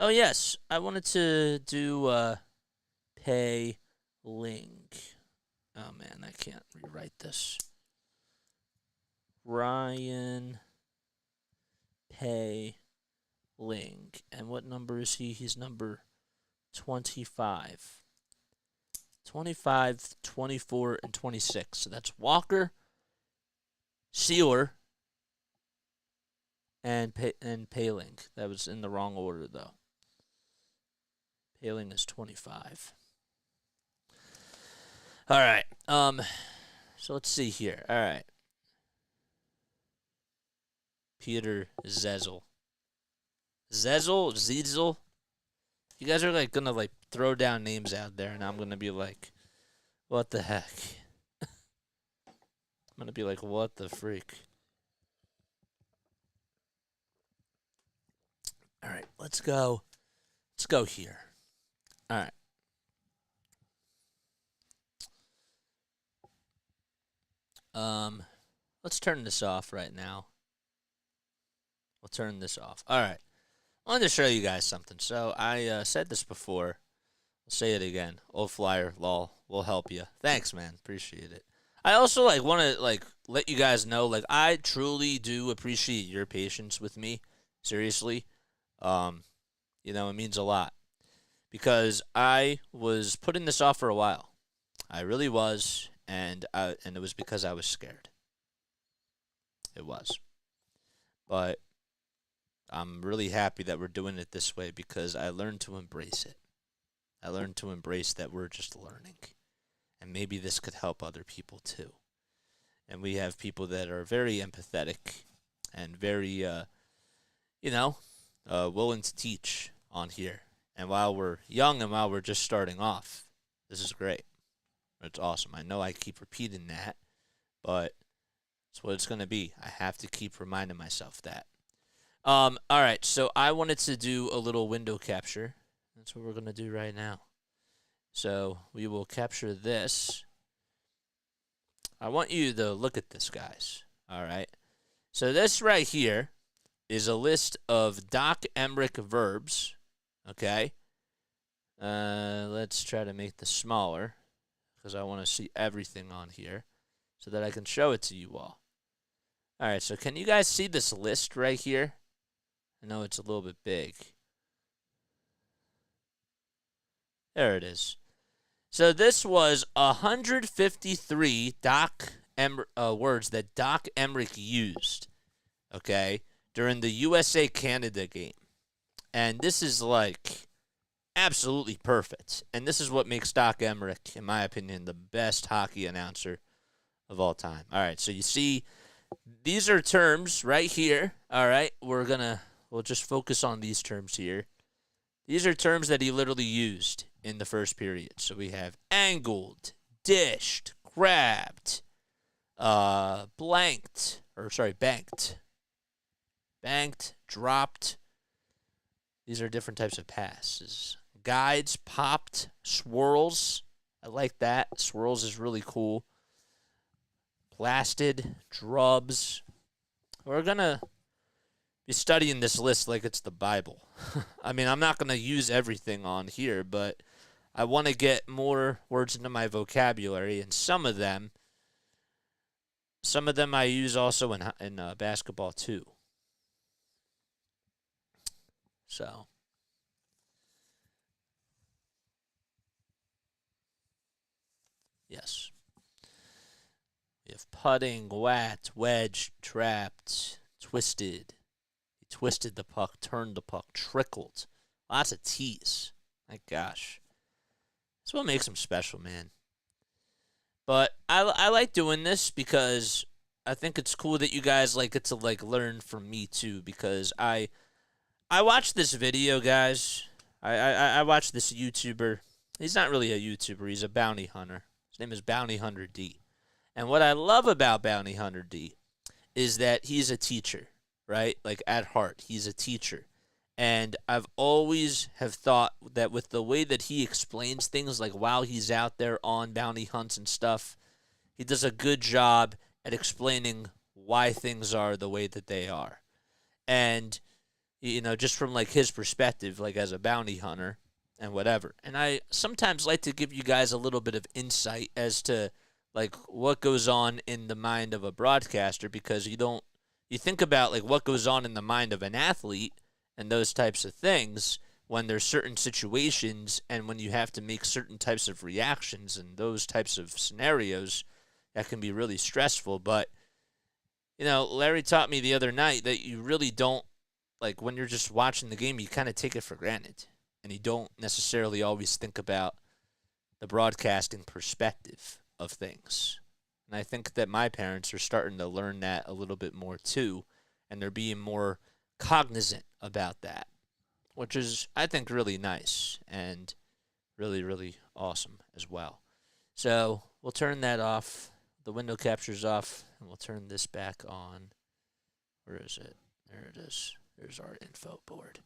yes. I wanted to do Paylink. Oh, man, I can't rewrite this. Ryan Paylink. And what number is he? He's number 25. 25, 24, and 26. So that's Walker, Sealer, and Paylink. That was in the wrong order, though. Paylink is 25. All right. So let's see here. All right. Peter Zezel. Zezel? You guys are, like, going to, like, throw down names out there, and I'm going to be like, what the heck? I'm going to be like, what the freak? All right, let's go. Let's go here. All right. Let's turn this off right now. We'll turn this off. All right. I wanted to show you guys something. So I said this before. I'll say it again. Old Flyer, lol. We'll help you. Thanks, man. Appreciate it. I also want to let you guys know, I truly do appreciate your patience with me. Seriously. It means a lot. because I was putting this off for a while. I really was, and it was because I was scared. It was. But I'm really happy that we're doing it this way because I learned to embrace it. I learned to embrace that we're just learning. And maybe this could help other people too. And we have people that are very empathetic and very, willing to teach on here. And while we're young and while we're just starting off, this is great. It's awesome. I know I keep repeating that, but it's what it's going to be. I have to keep reminding myself that. All right, so I wanted to do a little window capture. That's what we're going to do right now. So we will capture this. I want you to look at this, guys. All right. So this right here is a list of Doc Emmerich verbs. Okay. Let's try to make this smaller because I want to see everything on here so that I can show it to you all. All right. So can you guys see this list right here? I know it's a little bit big. There it is. So this was 153 words that Doc Emmerich used, okay, during the USA-Canada game. And this is, like, absolutely perfect. And this is what makes Doc Emmerich, in my opinion, the best hockey announcer of all time. All right, so you see, these are terms right here. All right, we'll just focus on these terms here. These are terms that he literally used in the first period. So we have angled, dished, grabbed, banked, dropped. These are different types of passes. Guides, popped, swirls. I like that. Swirls is really cool. Blasted, drubs. We're going to be studying this list like it's the Bible. I mean, I'm not going to use everything on here, but I want to get more words into my vocabulary, and some of them I use also in basketball too. So, yes. We have putting, whacked, wedged, trapped, twisted. He twisted the puck, turned the puck, trickled. Lots of T's. My gosh. That's what makes him special, man. But I like doing this because I think it's cool that you guys get to learn from me too, because I watched this video, guys. I watched this YouTuber. He's not really a YouTuber. He's a bounty hunter. His name is Bounty Hunter D. And what I love about Bounty Hunter D is that he's a teacher, right? Like, at heart, he's a teacher. And I've always have thought that with the way that he explains things, like while he's out there on bounty hunts and stuff, he does a good job at explaining why things are the way that they are. And, just from his perspective, as a bounty hunter and whatever. And I sometimes like to give you guys a little bit of insight as to what goes on in the mind of a broadcaster, because you think about what goes on in the mind of an athlete and those types of things when there's certain situations and when you have to make certain types of reactions and those types of scenarios that can be really stressful. But, Larry taught me the other night that you really don't, when you're just watching the game, you kind of take it for granted. And you don't necessarily always think about the broadcasting perspective of things. And I think that my parents are starting to learn that a little bit more too, and they're being more cognizant about that, which is, I think, really nice and really, really awesome as well. So we'll turn that off. The window capture's off, and we'll turn this back on. Where is it? There it is. There's our info board.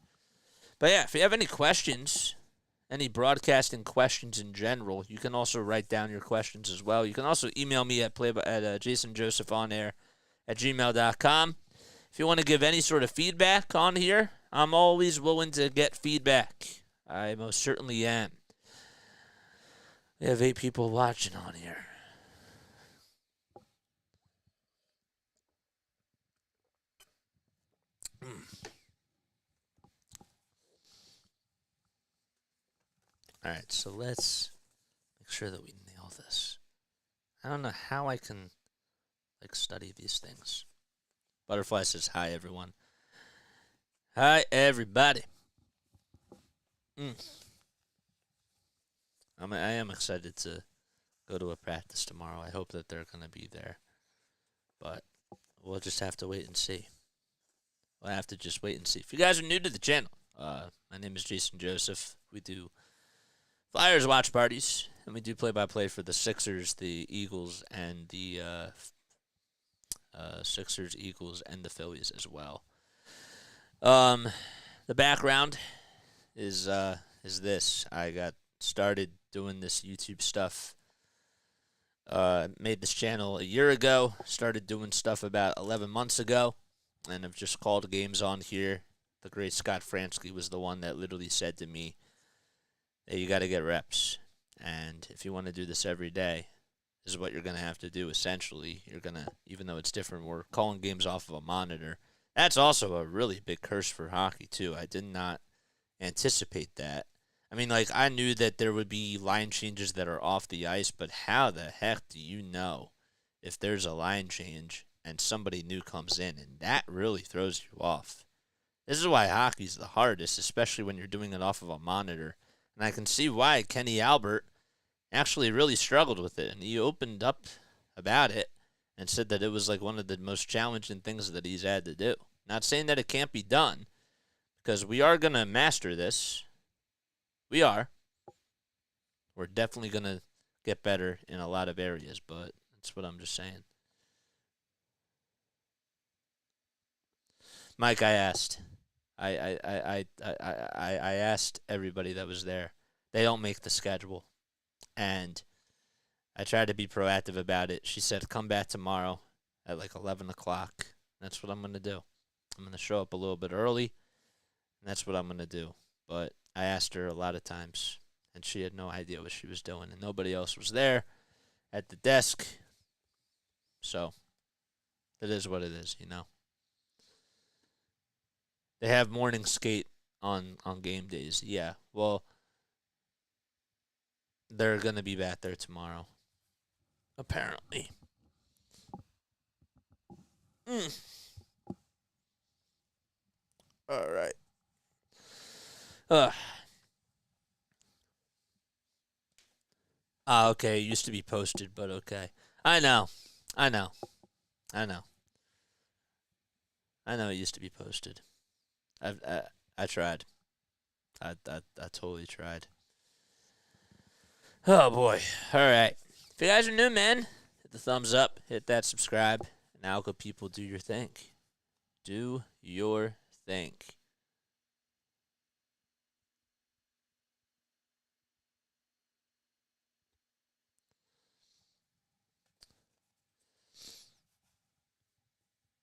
But yeah, if you have any questions, any broadcasting questions in general, you can also write down your questions as well. You can also email me at jasonjosephonair@gmail.com. If you want to give any sort of feedback on here, I'm always willing to get feedback. I most certainly am. We have 8 people watching on here. All right, so let's make sure that we nail this. I don't know how I can study these things. Butterfly says hi, everyone. Hi, everybody. I am excited to go to a practice tomorrow. I hope that they're going to be there. But we'll just have to wait and see. We'll have to just wait and see. If you guys are new to the channel, my name is Jason Joseph. We do Flyers watch parties, and we do play-by-play for the Sixers, the Eagles, and the Sixers, Eagles, and the Phillies as well. The background is this. I got started doing this YouTube stuff. Made this channel a year ago. Started doing stuff about 11 months ago, and I've just called games on here. The great Scott Fransky was the one that literally said to me, hey, you got to get reps. And if you want to do this every day, this is what you're going to have to do, essentially. You're going to, even though it's different, we're calling games off of a monitor. That's also a really big curse for hockey, too. I did not anticipate that. I mean, I knew that there would be line changes that are off the ice, but how the heck do you know if there's a line change and somebody new comes in? And that really throws you off. This is why hockey's the hardest, especially when you're doing it off of a monitor. And I can see why Kenny Albert actually really struggled with it. And he opened up about it and said that it was one of the most challenging things that he's had to do. Not saying that it can't be done, because we are going to master this. We are. We're definitely going to get better in a lot of areas, but that's what I'm just saying. Mike, I asked. I asked everybody that was there. They don't make the schedule. And I tried to be proactive about it. She said, come back tomorrow at 11 o'clock. That's what I'm going to do. I'm going to show up a little bit early, and that's what I'm going to do. But I asked her a lot of times, and she had no idea what she was doing, and nobody else was there at the desk. So it is what it is, They have morning skate on game days. Yeah, well, they're going to be back there tomorrow, apparently. All right. Okay, it used to be posted, but okay. I know it used to be posted. I tried. I totally tried. Oh boy. Alright. If you guys are new, man, hit the thumbs up, hit that subscribe, and now go people do your thing. Do your thing.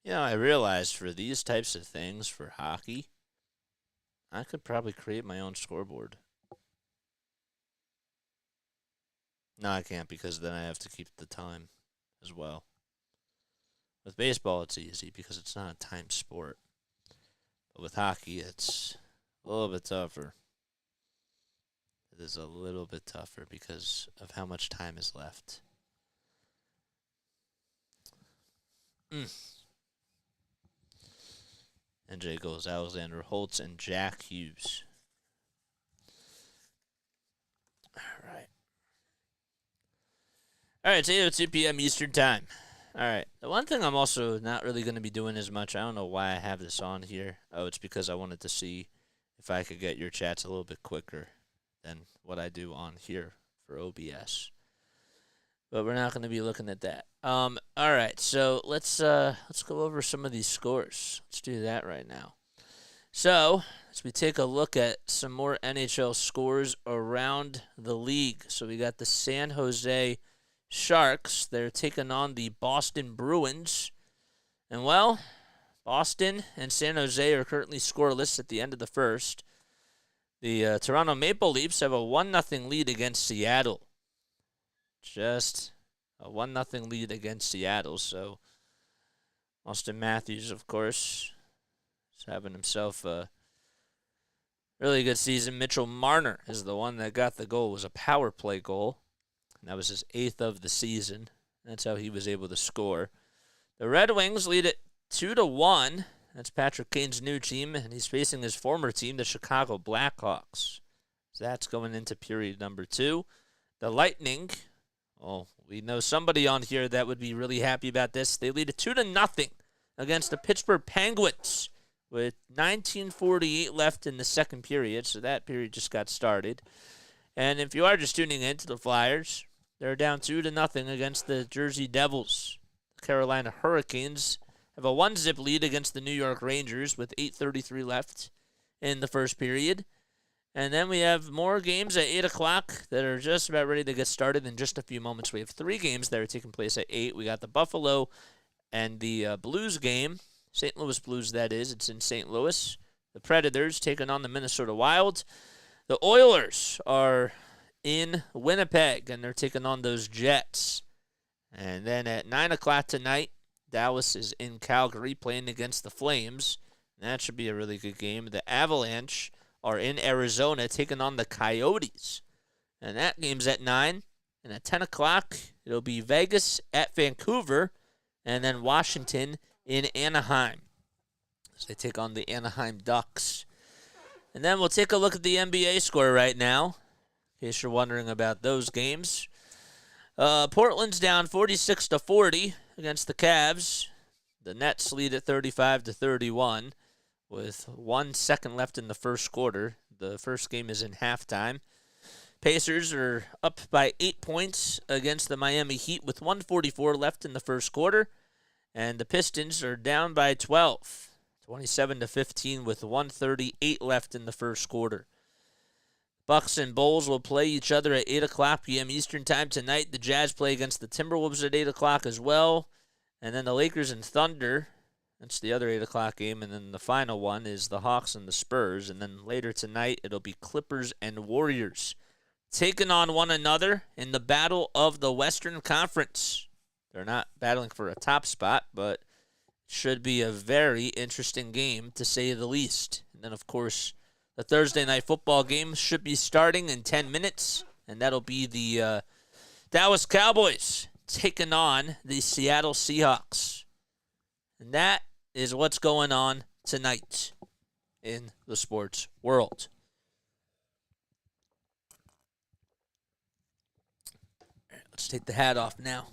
I realized for these types of things, for hockey, I could probably create my own scoreboard. No, I can't, because then I have to keep the time as well. With baseball, it's easy because it's not a time sport. But with hockey, it's a little bit tougher. It is a little bit tougher because of how much time is left. NJ goes Alexander Holtz and Jack Hughes. All right, so 2 p.m. Eastern Time. All right. The one thing I'm also not really going to be doing as much, I don't know why I have this on here. Oh, it's because I wanted to see if I could get your chats a little bit quicker than what I do on here for OBS. But we're not going to be looking at that. All right, so let's go over some of these scores. Let's do that right now. So, as we take a look at some more NHL scores around the league. So we got the San Jose Sharks. They're taking on the Boston Bruins. And, well, Boston and San Jose are currently scoreless at the end of the first. The Toronto Maple Leafs have a 1-0 lead against Seattle. Just a 1-0 lead against Seattle. So, Austin Matthews, of course, is having himself a Really good season. Mitchell Marner is the one that got the goal. It was a power play goal. And that was his 8th of the season. That's how he was able to score. The Red Wings lead it 2-1. That's Patrick Kane's new team, and he's facing his former team, the Chicago Blackhawks. So that's going into period number 2. The Lightning, well, we know somebody on here that would be really happy about this. They lead it 2-0 against the Pittsburgh Penguins with 19:48 left in the second period. So that period just got started. And if you are just tuning in to the Flyers, they're down 2-0 against the Jersey Devils. The Carolina Hurricanes have a 1-zip lead against the New York Rangers with 8:33 left in the first period. And then we have more games at 8 o'clock that are just about ready to get started in just a few moments. We have 3 games that are taking place at 8. We got the Buffalo and the Blues game. St. Louis Blues, that is. It's in St. Louis. The Predators taking on the Minnesota Wild. The Oilers are in Winnipeg, and they're taking on those Jets. And then at 9 o'clock tonight, Dallas is in Calgary playing against the Flames. That should be a really good game. The Avalanche are in Arizona taking on the Coyotes. And that game's at 9. And at 10 o'clock, it'll be Vegas at Vancouver. And then Washington in Anaheim. So they take on the Anaheim Ducks. And then we'll take a look at the NBA score right now, in case you're wondering about those games. Portland's down 46-40 against the Cavs. The Nets lead at 35-31 with 1 second left in the first quarter. The first game is in halftime. Pacers are up by 8 points against the Miami Heat with 1:44 left in the first quarter. And the Pistons are down by 12, 27-15 with 1:38 left in the first quarter. Bucks and Bulls will play each other at 8 o'clock p.m. Eastern Time tonight. The Jazz play against the Timberwolves at 8 o'clock as well. And then the Lakers and Thunder, that's the other 8 o'clock game. And then the final one is the Hawks and the Spurs. And then later tonight, it'll be Clippers and Warriors taking on one another in the battle of the Western Conference. They're not battling for a top spot, but should be a very interesting game, to say the least. And then, of course, the Thursday night football game should be starting in 10 minutes, and that'll be the Dallas Cowboys taking on the Seattle Seahawks. And that is what's going on tonight in the sports world. All right, let's take the hat off now.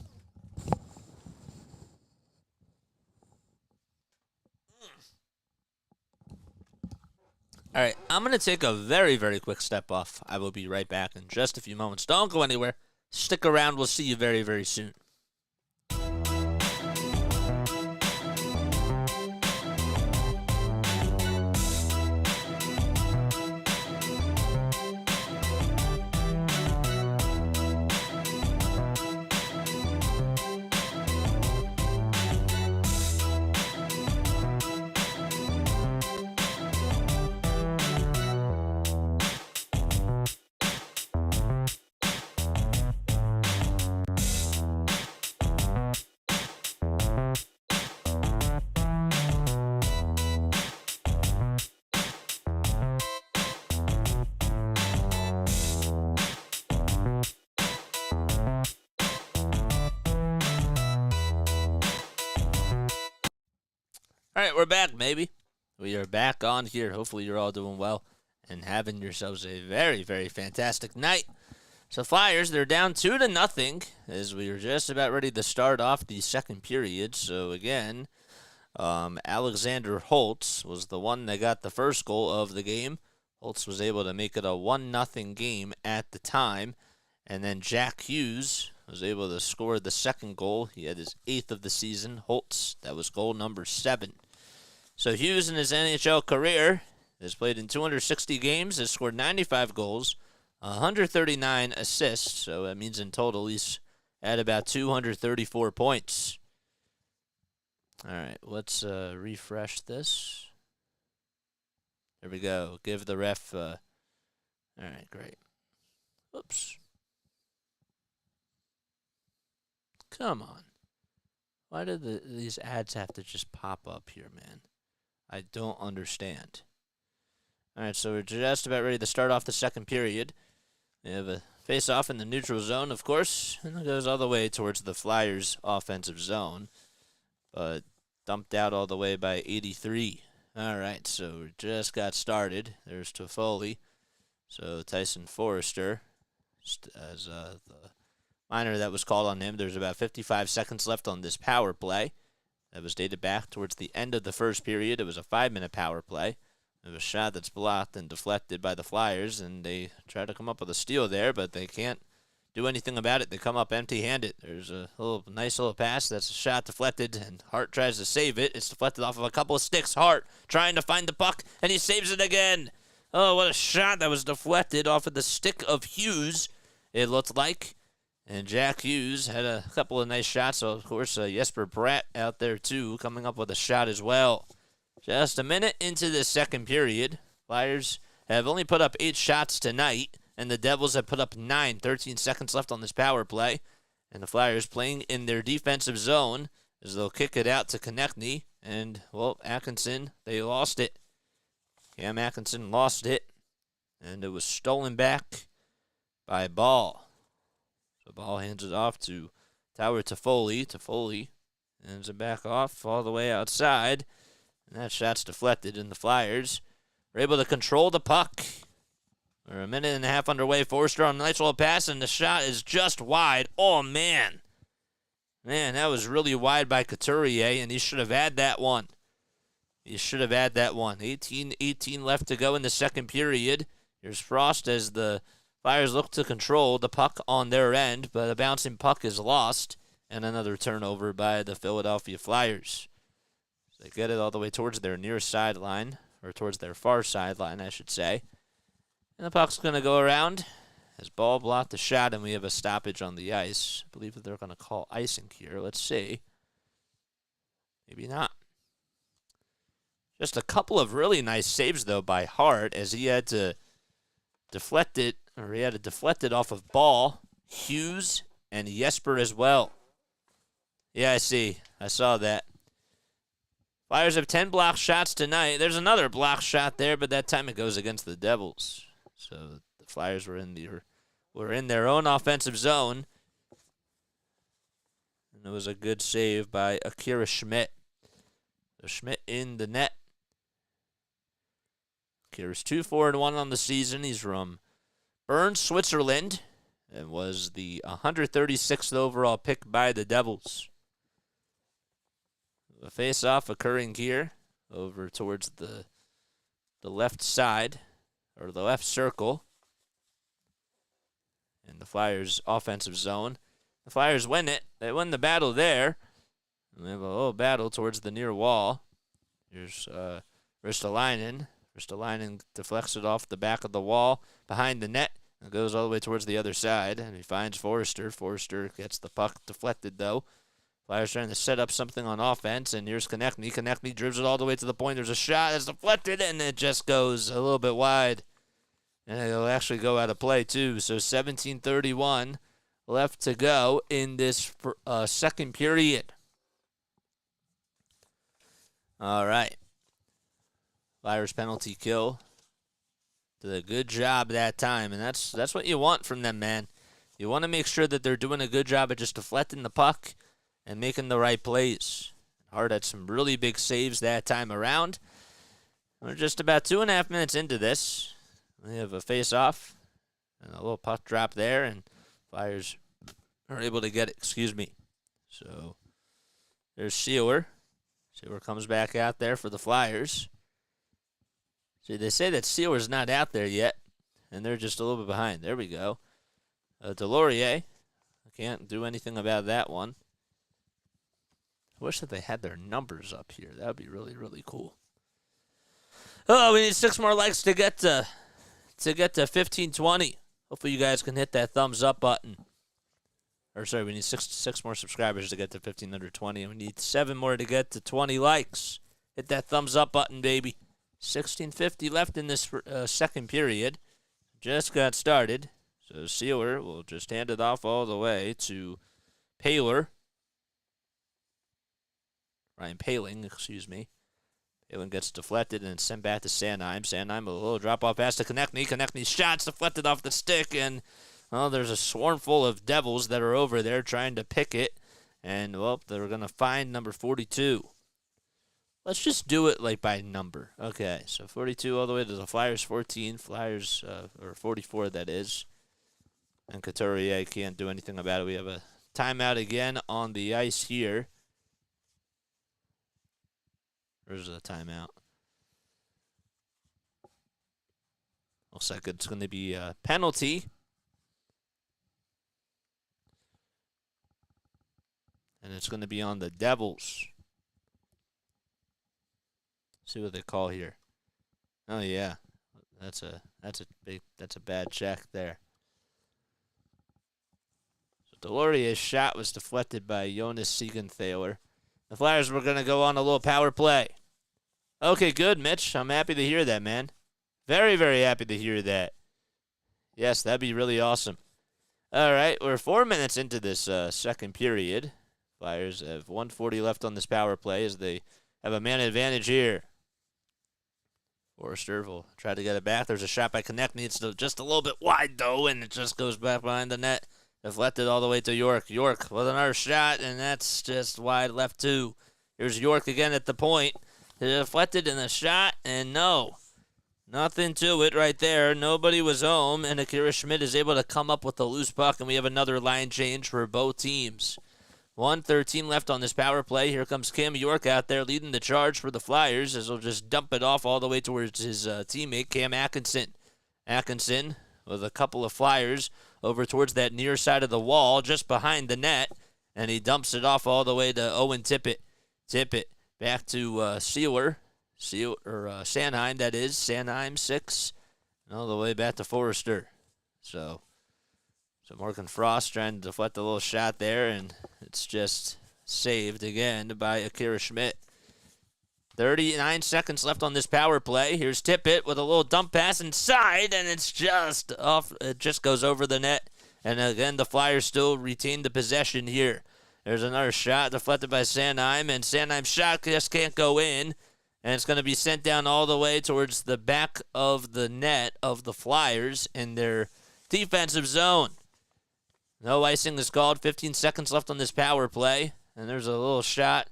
All right, I'm going to take a very, very quick step off. I will be right back in just a few moments. Don't go anywhere. Stick around. We'll see you very, very soon. All right, we're back, baby. We are back on here. Hopefully you're all doing well and having yourselves a very, very fantastic night. So Flyers, they're down 2-0 as we were just about ready to start off the second period. So again, Alexander Holtz was the one that got the first goal of the game. Holtz was able to make it a 1-0 game at the time. And then Jack Hughes was able to score the second goal. He had his 8th of the season. Holtz, that was goal number 7. So Hughes in his NHL career has played in 260 games, has scored 95 goals, 139 assists. So that means in total he's at about 234 points. All right, let's refresh this. There we go. Give the ref. All right, great. Oops. Come on. Why do these ads have to just pop up here, man? I don't understand. All right, so we're just about ready to start off the second period. We have a face-off in the neutral zone, of course, and it goes all the way towards the Flyers' offensive zone, but dumped out all the way by 83. All right, so we just got started. There's Toffoli. So Tyson Forrester, as the minor that was called on him. There's about 55 seconds left on this power play. That was dated back towards the end of the first period. It was a 5-minute power play. It was a shot that's blocked and deflected by the Flyers, and they try to come up with a steal there, but they can't do anything about it. They come up empty-handed. There's a nice little pass. That's a shot deflected, and Hart tries to save it. It's deflected off of a couple of sticks. Hart trying to find the puck, and he saves it again. Oh, what a shot that was deflected off of the stick of Hughes, it looked like. And Jack Hughes had a couple of nice shots. So, of course, Jesper Bratt out there, too, coming up with a shot as well. Just a minute into the second period. Flyers have only put up 8 shots tonight, and the Devils have put up 9. 13 seconds left on this power play. And the Flyers playing in their defensive zone as they'll kick it out to Konechny. And, well, Atkinson, they lost it. Cam Atkinson lost it, and it was stolen back by Ball. So Ball hands it off to Tower Toffoli. Toffoli hands it back off all the way outside. And that shot's deflected, and the Flyers are able to control the puck. We're a minute and a half underway. Forrester on a nice little pass, and the shot is just wide. Oh, man. Man, that was really wide by Couturier, and he should have had that one. He should have had that one. 18 left to go in the second period. Here's Frost as the Flyers look to control the puck on their end, but a bouncing puck is lost, and another turnover by the Philadelphia Flyers. They get it all the way towards their near sideline, or towards their far sideline, I should say. And the puck's going to go around as Ball blocked the shot, and we have a stoppage on the ice. I believe that they're going to call icing here. Let's see. Maybe not. Just a couple of really nice saves, though, by Hart, as he had to deflect it, or he had to deflect it off of Ball, Hughes, and Jesper as well. Yeah, I see. I saw that. Flyers have 10 blocked shots tonight. There's another blocked shot there, but that time it goes against the Devils. So the Flyers were in their own offensive zone. And it was a good save by Akira Schmidt. So Schmidt in the net. Akira's 2-4-1 on the season. He's from Bern, Switzerland, and was the 136th overall pick by the Devils. A face-off occurring here over towards the left side, or the left circle, in the Flyers' offensive zone. The Flyers win it. They win the battle there. And we have a little battle towards the near wall. Here's Ristolainen. Ristolainen deflects it off the back of the wall behind the net and goes all the way towards the other side. And he finds Forrester. Forrester gets the puck deflected, though. Flyers trying to set up something on offense, and here's Konechny. Konechny dribbles it all the way to the point. There's a shot that's deflected, and it just goes a little bit wide. And it'll actually go out of play, too. So 17:31 left to go in this second period. All right. Flyers penalty kill. Did a good job that time, and that's what you want from them, man. You want to make sure that they're doing a good job at just deflecting the puck and making the right plays. Hart had some really big saves that time around. We're just about 2.5 minutes into this. We have a face-off and a little puck drop there, and Flyers are able to get it. So there's Sealer. Sealer comes back out there for the Flyers. See, they say that Sealer's not out there yet, and they're just a little bit behind. There we go. Delorier. I can't do anything about that one. I wish that they had their numbers up here. That would be really, really cool. Oh, we need 6 more likes to get to 1520. Hopefully you guys can hit that thumbs up button. Or sorry, we need six more subscribers to get to 1520, and we need 7 more to get to 20 likes. Hit that thumbs up button, baby. 16:50 left in this second period. Just got started. So Sealer will just hand it off all the way to Paler. Ryan Paling, excuse me. Palin gets deflected and sent back to Sanheim. Sanheim with a little drop-off pass to Konechny. Konechny's shot's deflected off the stick, and, well, there's a swarm full of Devils that are over there trying to pick it. And, well, they're going to find number 42. Let's just do it, like, by number. Okay, so 42 all the way to the Flyers 14. Flyers, or 44, that is. And Couturier can't do anything about it. We have a timeout again on the ice here. Where's the timeout? Looks like it's going to be a penalty. And it's going to be on the Devils. See what they call here. Oh yeah, that's a bad check there. So Delorier's shot was deflected by Jonas Siegenthaler. The Flyers were going to go on a little power play. Okay, good, Mitch. I'm happy to hear that, man. Very, very happy to hear that. Yes, that'd be really awesome. All right, we're 4 minutes into this second period. Flyers have 1:40 left on this power play as they have a man advantage here. Forrester will try to get it back. There's a shot by Konechny. It's just a little bit wide, though, and it just goes back behind the net. Deflected all the way to York. York with another shot, and that's just wide left, too. Here's York again at the point. Deflected in the shot, and no. Nothing to it right there. Nobody was home, and Akira Schmidt is able to come up with a loose puck, and we have another line change for both teams. 1:13 left on this power play. Here comes Cam York out there leading the charge for the Flyers as he'll just dump it off all the way towards his teammate, Cam Atkinson. Atkinson with a couple of Flyers over towards that near side of the wall just behind the net, and he dumps it off all the way to Owen Tippett. Tippett back to Sanheim, that is. Sanheim 6, and all the way back to Forrester. So Morgan Frost trying to deflect a little shot there, and it's just saved again by Akira Schmidt. 39 seconds left on this power play. Here's Tippett with a little dump pass inside, and it's just off. It just goes over the net. And again, the Flyers still retain the possession here. There's another shot deflected by Sanheim, and Sanheim's shot just can't go in. And it's going to be sent down all the way towards the back of the net of the Flyers in their defensive zone. No icing is called. 15 seconds left on this power play. And there's a little shot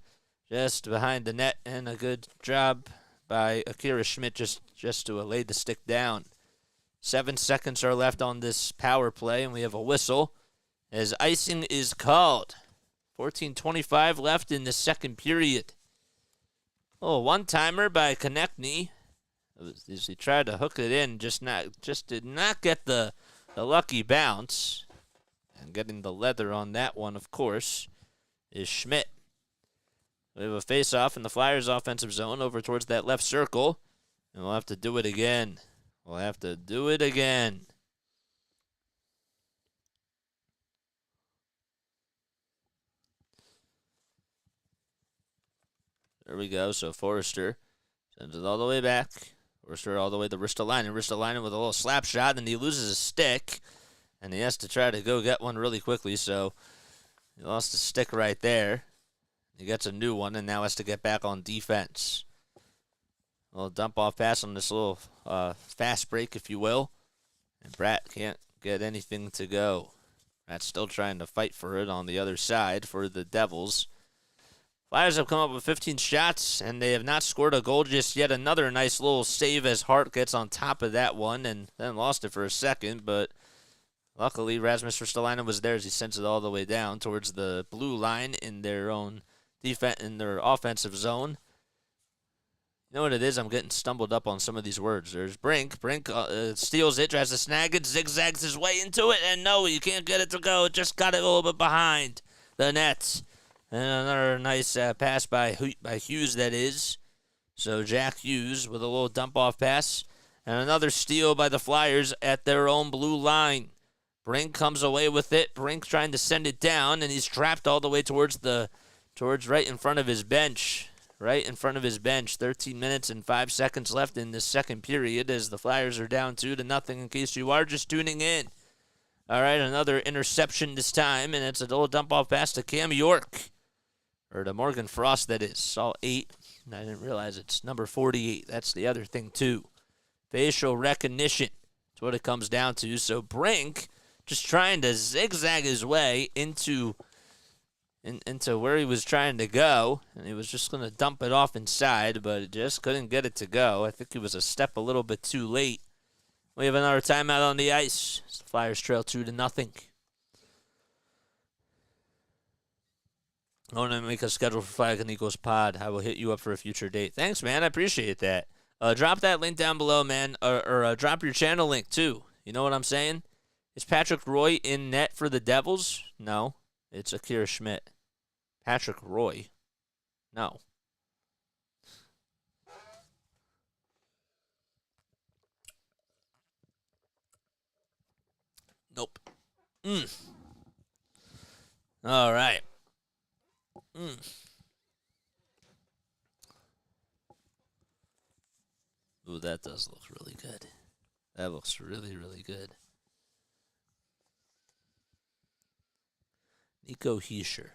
just behind the net. And a good job by Akira Schmidt just to lay the stick down. 7 seconds are left on this power play. And we have a whistle as icing is called. 14:25 left in the second period. Oh, one-timer by Konechny. As he tried to hook it in, just did not get the lucky bounce. And getting the leather on that one, of course, is Schmidt. We have a face-off in the Flyers' offensive zone over towards that left circle. And we'll have to do it again. There we go. So Forrester sends it all the way back. Forrester all the way to Ristolainen. Ristolainen with a little slap shot, and he loses a stick. And he has to try to go get one really quickly, so he lost a stick right there. He gets a new one and now has to get back on defense. A little dump-off pass on this little fast break, if you will. And Bratt can't get anything to go. Bratt's still trying to fight for it on the other side for the Devils. Flyers have come up with 15 shots, and they have not scored a goal just yet. Another nice little save as Hart gets on top of that one and then lost it for a second, but luckily, Rasmus Ristolainen was there as he sends it all the way down towards the blue line in their own in their offensive zone. You know what it is? I'm getting stumbled up on some of these words. There's Brink. Brink steals it, tries to snag it, zigzags his way into it, and no, you can't get it to go. It just got it a little bit behind the net. And another nice pass by Hughes, that is. So Jack Hughes with a little dump-off pass. And another steal by the Flyers at their own blue line. Brink comes away with it. Brink trying to send it down, and he's trapped all the way towards right in front of his bench. 13 minutes and 5 seconds left in this second period as the Flyers are down 2-0 in case you are just tuning in. All right, another interception this time, and it's a little dump-off pass to Cam York. Or to Morgan Frost, that is. All 8 And I didn't realize it's number 48. That's the other thing, too. Facial recognition. That's what it comes down to. So Brink just trying to zigzag his way into where he was trying to go, and he was just going to dump it off inside, but just couldn't get it to go. I think he was a step a little bit too late. We have another timeout on the ice. The Flyers trail 2-0. I want to make a schedule for Flag and Eagles pod. I will hit you up for a future date. Thanks, man. I appreciate that. Drop that link down below, man, or drop your channel link, too. You know what I'm saying? Is Patrick Roy in net for the Devils? No. It's Akira Schmidt. Patrick Roy? No. Nope. All right. Ooh, that does look really good. That looks really, really good. Nico Hischier.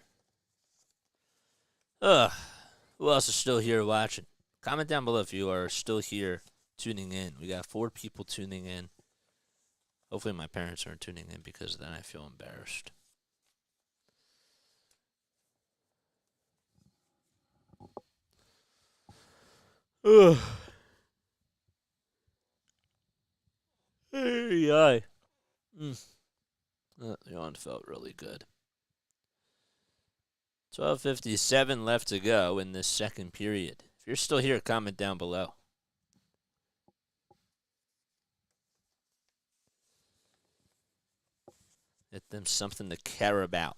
Who else is still here watching? Comment down below if you are still here tuning in. We got 4 people tuning in. Hopefully my parents aren't tuning in because then I feel embarrassed. Ugh. Hey, that yawn felt really good. 12:57 left to go in this second period. If you're still here, comment down below. Get them something to care about.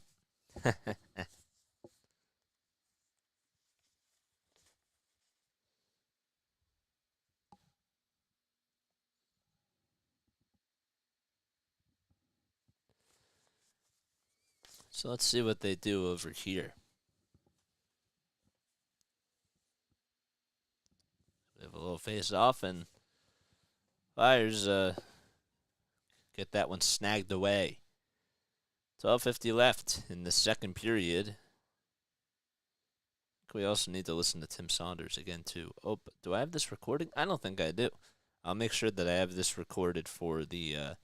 So let's see what they do over here. We have a little face-off, and Flyers get that one snagged away. 12:50 left in the second period. We also need to listen to Tim Saunders again, too. Oh, but do I have this recording? I don't think I do. I'll make sure that I have this recorded for the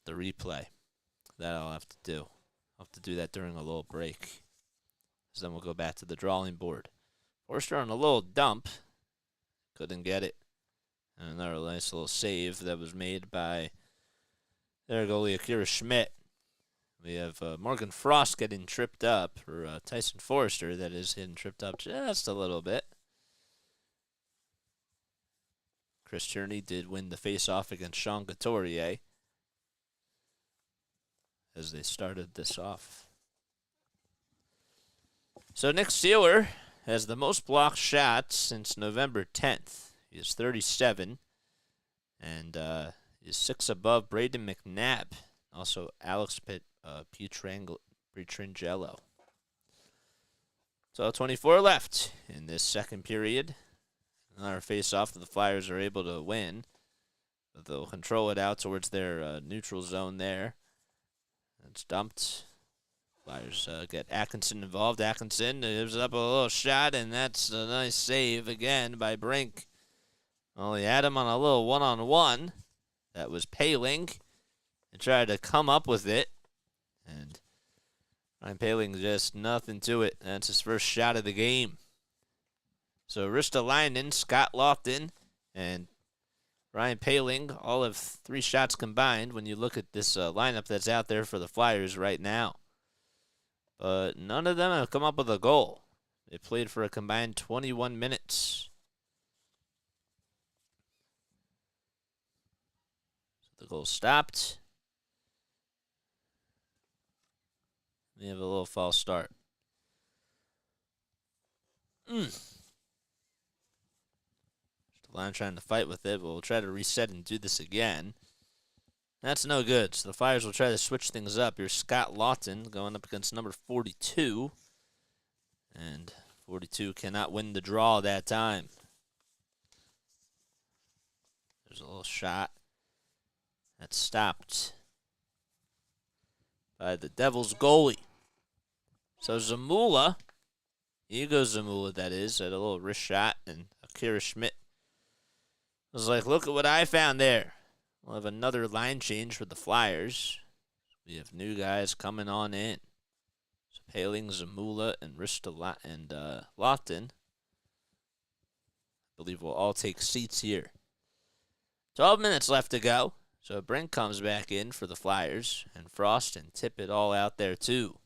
replay. That I'll have to do. I'll have to do that during a little break. So then we'll go back to the drawing board. Forster on a little dump. Couldn't get it. And another nice little save that was made by their goalie Akira Schmidt. We have Morgan Frost getting tripped up, or Tyson Forster, that is, getting tripped up just a little bit. Chris Tierney did win the face-off against Sean Couturier as they started this off. So Nick Seeler has the most blocked shots since November 10th. He is 37, and is 6 above Braden McNabb, also Alex Pietrangelo. So 24 left in this second period. Another face-off that the Flyers are able to win, but they'll control it out towards their neutral zone there. It's dumped. Flyers get Atkinson involved. Atkinson gives up a little shot, and that's a nice save again by Brink. Only had him on a little one-on-one. That was Paling. He tried to come up with it, and Ryan Paling just nothing to it. That's his first shot of the game. So Ristolainen, Scott Lofton, and Ryan Paling all have 3 shots combined when you look at this lineup that's out there for the Flyers right now. But none of them have come up with a goal. They played for a combined 21 minutes. So the goal stopped. We have a little false start. Line trying to fight with it, but we'll try to reset and do this again. That's no good, so the Flyers will try to switch things up. Here's Scott Lawton going up against number 42. And 42 cannot win the draw that time. There's a little shot. That's stopped by the Devils goalie. So Zamula, Igor Zamula, that is, had a little wrist shot, and Akira Schmidt was like, look at what I found there. We'll have another line change for the Flyers. We have new guys coming on in. So Paling, Zamula, and Lofton, I believe we'll all take seats here. 12 minutes left to go. So Brink comes back in for the Flyers, and Frost and Tippett all out there too.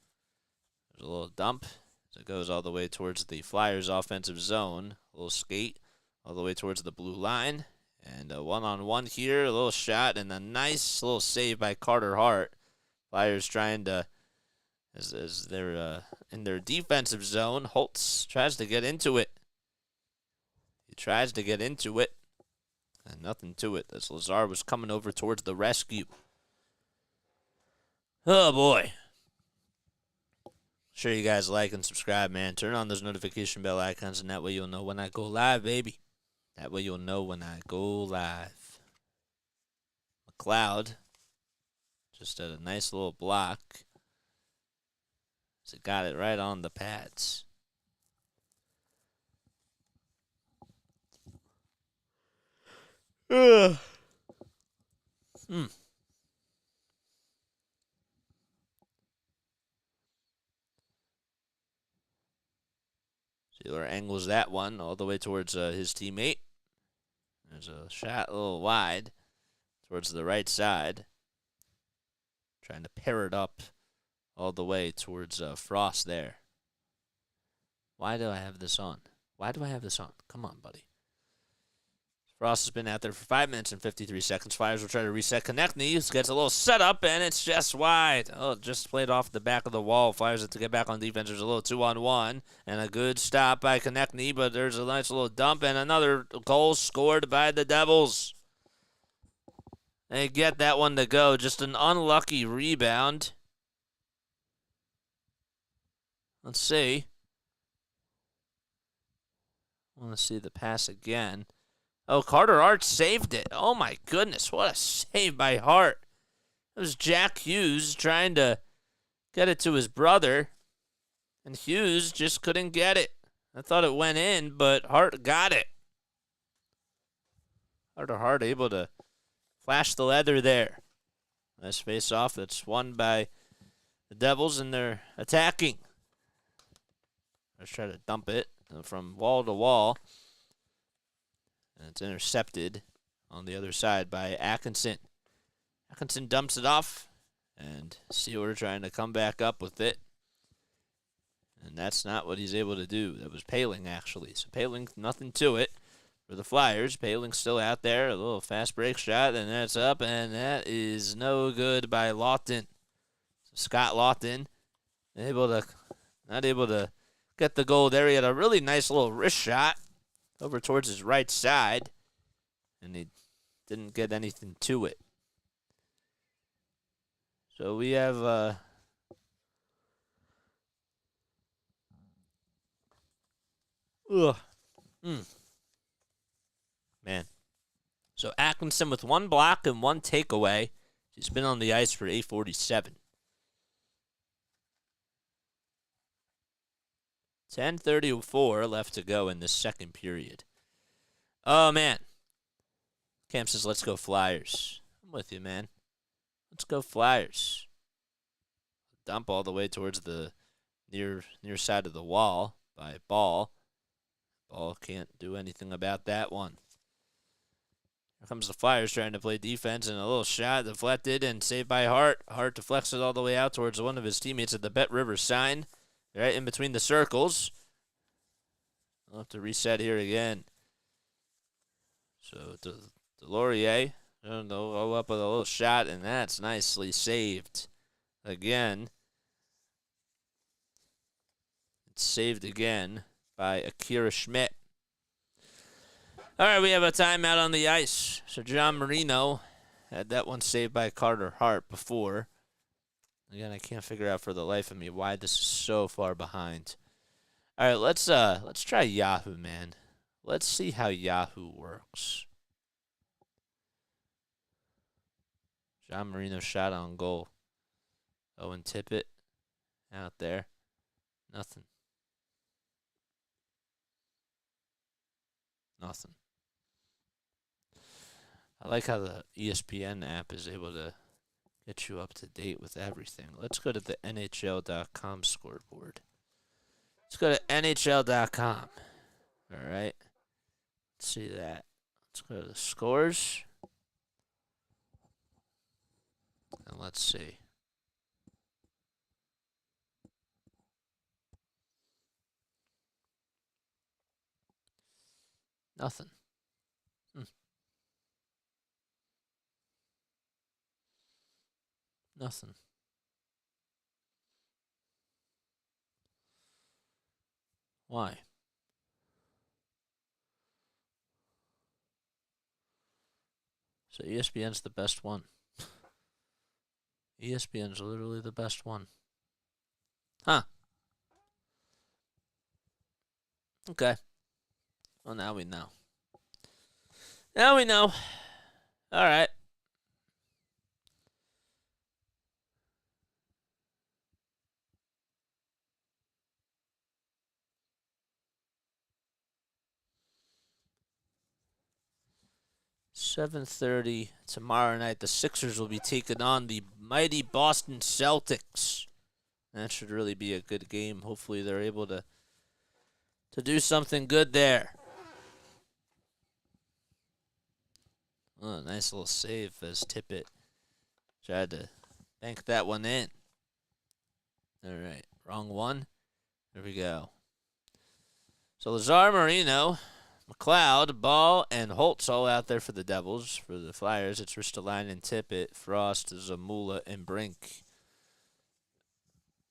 There's a little dump as it goes all the way towards the Flyers' offensive zone. A little skate all the way towards the blue line. And a one-on-one here, a little shot, and a nice little save by Carter Hart. Flyers trying to, as they're in their defensive zone, Holtz tries to get into it. He tries to get into it, and nothing to it, as Lazar was coming over towards the rescue. Oh, boy. Sure you guys like and subscribe, man. Turn on those notification bell icons, and that way you'll know when I go live, baby. That way you'll know when I go live. McLeod just had a nice little block. So got it right on the pads. See where angles that one all the way towards his teammate. There's a shot a little wide towards the right side. Trying to pair it up all the way towards Frost there. Why do I have this on? Come on, buddy. Frost has been out there for 5 minutes and 53 seconds. Flyers will try to reset. Konechny gets a little setup, and it's just wide. Oh, just played off the back of the wall. Flyers have to get back on defense. There's a little 2-on-1, and a good stop by Konechny, but there's a nice little dump, and another goal scored by the Devils. They get that one to go. Just an unlucky rebound. Let's see. I want to see the pass again. Oh, Carter Hart saved it. Oh, my goodness. What a save by Hart. It was Jack Hughes trying to get it to his brother, and Hughes just couldn't get it. I thought it went in, but Hart got it. Carter Hart able to flash the leather there. Nice face-off that's won by the Devils, and they're attacking. Let's try to dump it from wall to wall. And it's intercepted on the other side by Atkinson. Atkinson dumps it off, and Sealer trying to come back up with it. And that's not what he's able to do. That was Paling, actually. So Paling, nothing to it for the Flyers. Paling's still out there. A little fast break shot, and that's up, and that is no good by Lofton. So Scott Lofton not able to get the goal there. He had a really nice little wrist shot over towards his right side, and he didn't get anything to it. So we have man. So Atkinson with one block and one takeaway. He's been on the ice for 8:47. 10:34 left to go in this second period. Oh, man. Cam says, let's go Flyers. I'm with you, man. Let's go Flyers. Dump all the way towards the near side of the wall by Ball. Ball can't do anything about that one. Here comes the Flyers trying to play defense, and a little shot deflected and saved by Hart. Hart deflects it all the way out towards one of his teammates at the Bet Rivers sign. Right in between the circles. I'll have to reset here again. So Delorier, go up with a little shot, and that's nicely saved. Again. It's saved again by Akira Schmidt. All right, we have a timeout on the ice. So John Marino had that one saved by Carter Hart before. Again, I can't figure out for the life of me why this is so far behind. All right, let's try Yahoo, man. Let's see how Yahoo works. John Marino shot on goal. Owen Tippett out there. Nothing. Nothing. I like how the ESPN app is able to get you up to date with everything. Let's go to the NHL.com scoreboard. Let's go to NHL.com. All right. Let's see that. Let's go to the scores. And let's see. Nothing. Nothing. Why? So ESPN's the best one. ESPN's literally the best one. Huh. Okay. Well, now we know. Now we know. All right. $7:30 tomorrow night. The Sixers will be taking on the mighty Boston Celtics. That should really be a good game. Hopefully they're able to do something good there. Oh, nice little save as Tippett tried to bank that one in. All right, wrong one. There we go. So Lazar, Marino, McLeod, Ball, and Holtz all out there for the Devils. For the Flyers, it's Ristolainen, Tippett, Frost, Zamula, and Brink.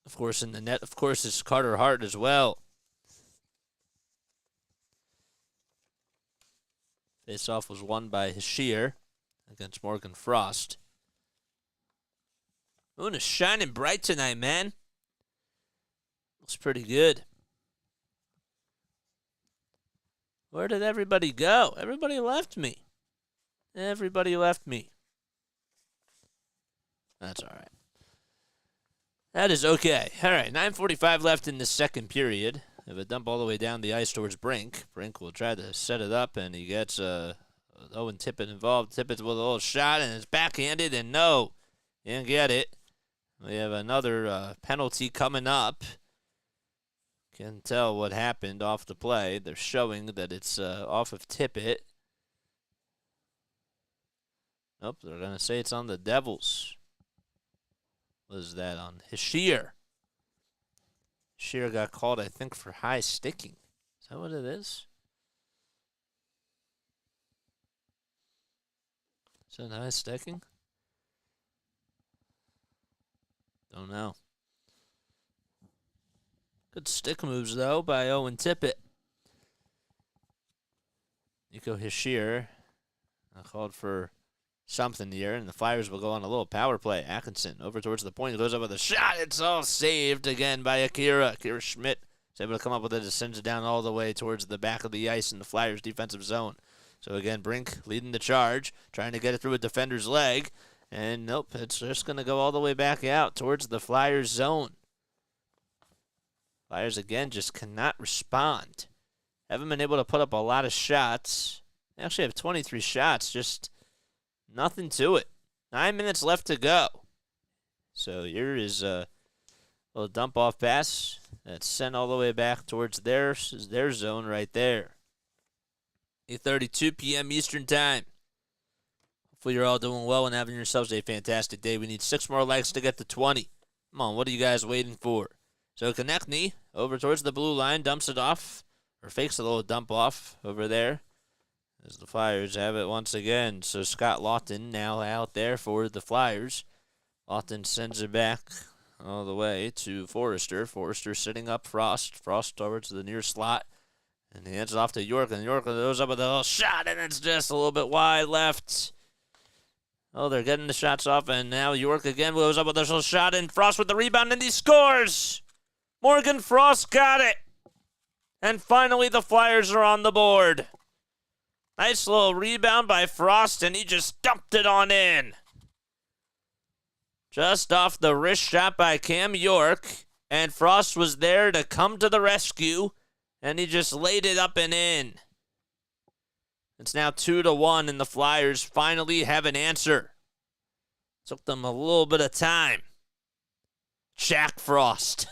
Of course, in the net, of course, is Carter Hart as well. Face-off was won by Hischier against Morgan Frost. Moon is shining bright tonight, man. Looks pretty good. Where did everybody go? Everybody left me. Everybody left me. That's all right. That is okay. All right, 9:45 left in the second period. They have a dump all the way down the ice towards Brink. Brink will try to set it up, and he gets Owen Tippett involved. Tippett's with a little shot, and it's backhanded, and no, he didn't get it. We have another penalty coming up. Can't tell what happened off the play. They're showing that it's off of Tippett. Nope, they're going to say it's on the Devils. What is that on? Hischier. Shearer got called, I think, for high sticking. Is that what it is? Is that high sticking? Don't know. Good stick moves, though, by Owen Tippett. Nico Hischier called for something here, and the Flyers will go on a little power play. Atkinson over towards the point. He goes up with a shot. It's all saved again by Akira. Akira Schmidt is able to come up with it. It sends it down all the way towards the back of the ice in the Flyers' defensive zone. So again, Brink leading the charge, trying to get it through a defender's leg. And nope, it's just going to go all the way back out towards the Flyers' zone. Flyers, again, just cannot respond. Haven't been able to put up a lot of shots. They actually have 23 shots, just nothing to it. 9 minutes left to go. So here is a little dump-off pass that's sent all the way back towards their zone right there. 8:32 p.m. Eastern Time. Hopefully you're all doing well and having yourselves a fantastic day. We need 6 more likes to get to 20. Come on, what are you guys waiting for? So Konechny over towards the blue line, dumps it off, or fakes a little dump-off over there. As the Flyers have it once again. So Scott Lawton now out there for the Flyers. Lawton sends it back all the way to Forrester. Forrester sitting up Frost. Frost towards the near slot. And he hands it off to York. And York goes up with a little shot. And it's just a little bit wide left. Oh, they're getting the shots off. And now York again goes up with a little shot. And Frost with the rebound. And he scores. Morgan Frost got it. And finally the Flyers are on the board. Nice little rebound by Frost, and he just dumped it on in. Just off the wrist shot by Cam York, and Frost was there to come to the rescue, and he just laid it up and in. It's now 2-1, and the Flyers finally have an answer. Took them a little bit of time. Jack Frost.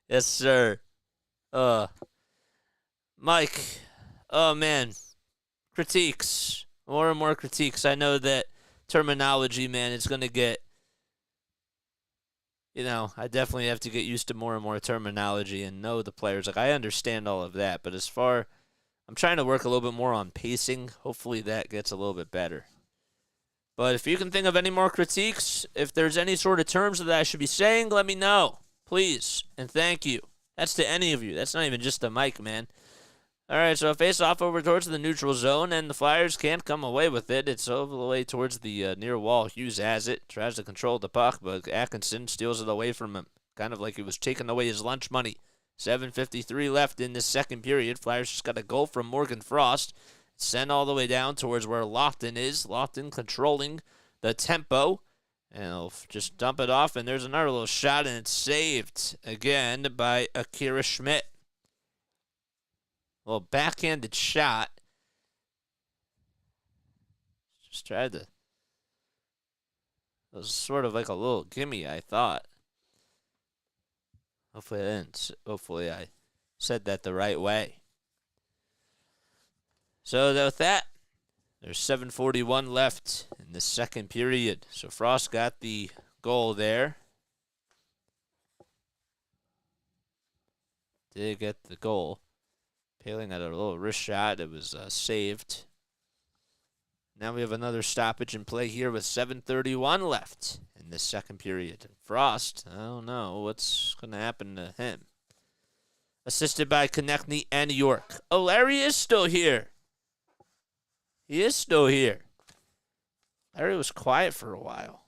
Yes, sir. Mike. Oh, man. Critiques. More and more critiques. I know that terminology, man, is going to get, I definitely have to get used to more and more terminology and know the players. Like, I understand all of that, but I'm trying to work a little bit more on pacing. Hopefully that gets a little bit better. But if you can think of any more critiques, if there's any sort of terms that I should be saying, let me know. Please. And thank you. That's to any of you. That's not even just to Mike, man. All right, so a face-off over towards the neutral zone, and the Flyers can't come away with it. It's over the way towards the near wall. Hughes has it, tries to control the puck, but Atkinson steals it away from him, kind of like he was taking away his lunch money. 7:53 left in this second period. Flyers just got a goal from Morgan Frost. Sent all the way down towards where Lofton is. Lofton controlling the tempo. And he'll just dump it off, and there's another little shot, and it's saved again by Akira Schmidt. Little backhanded shot. Just tried to. It was sort of like a little gimme, I thought. Hopefully I didn't. Hopefully I said that the right way. So with that, there's 7:41 left in the second period. So Frost got the goal there. Did get the goal. Paling had a little wrist shot. It was saved. Now we have another stoppage in play here with 7:31 left in this second period. Frost, I don't know what's going to happen to him. Assisted by Konechny and York. Oh, Larry is still here. He is still here. Larry was quiet for a while.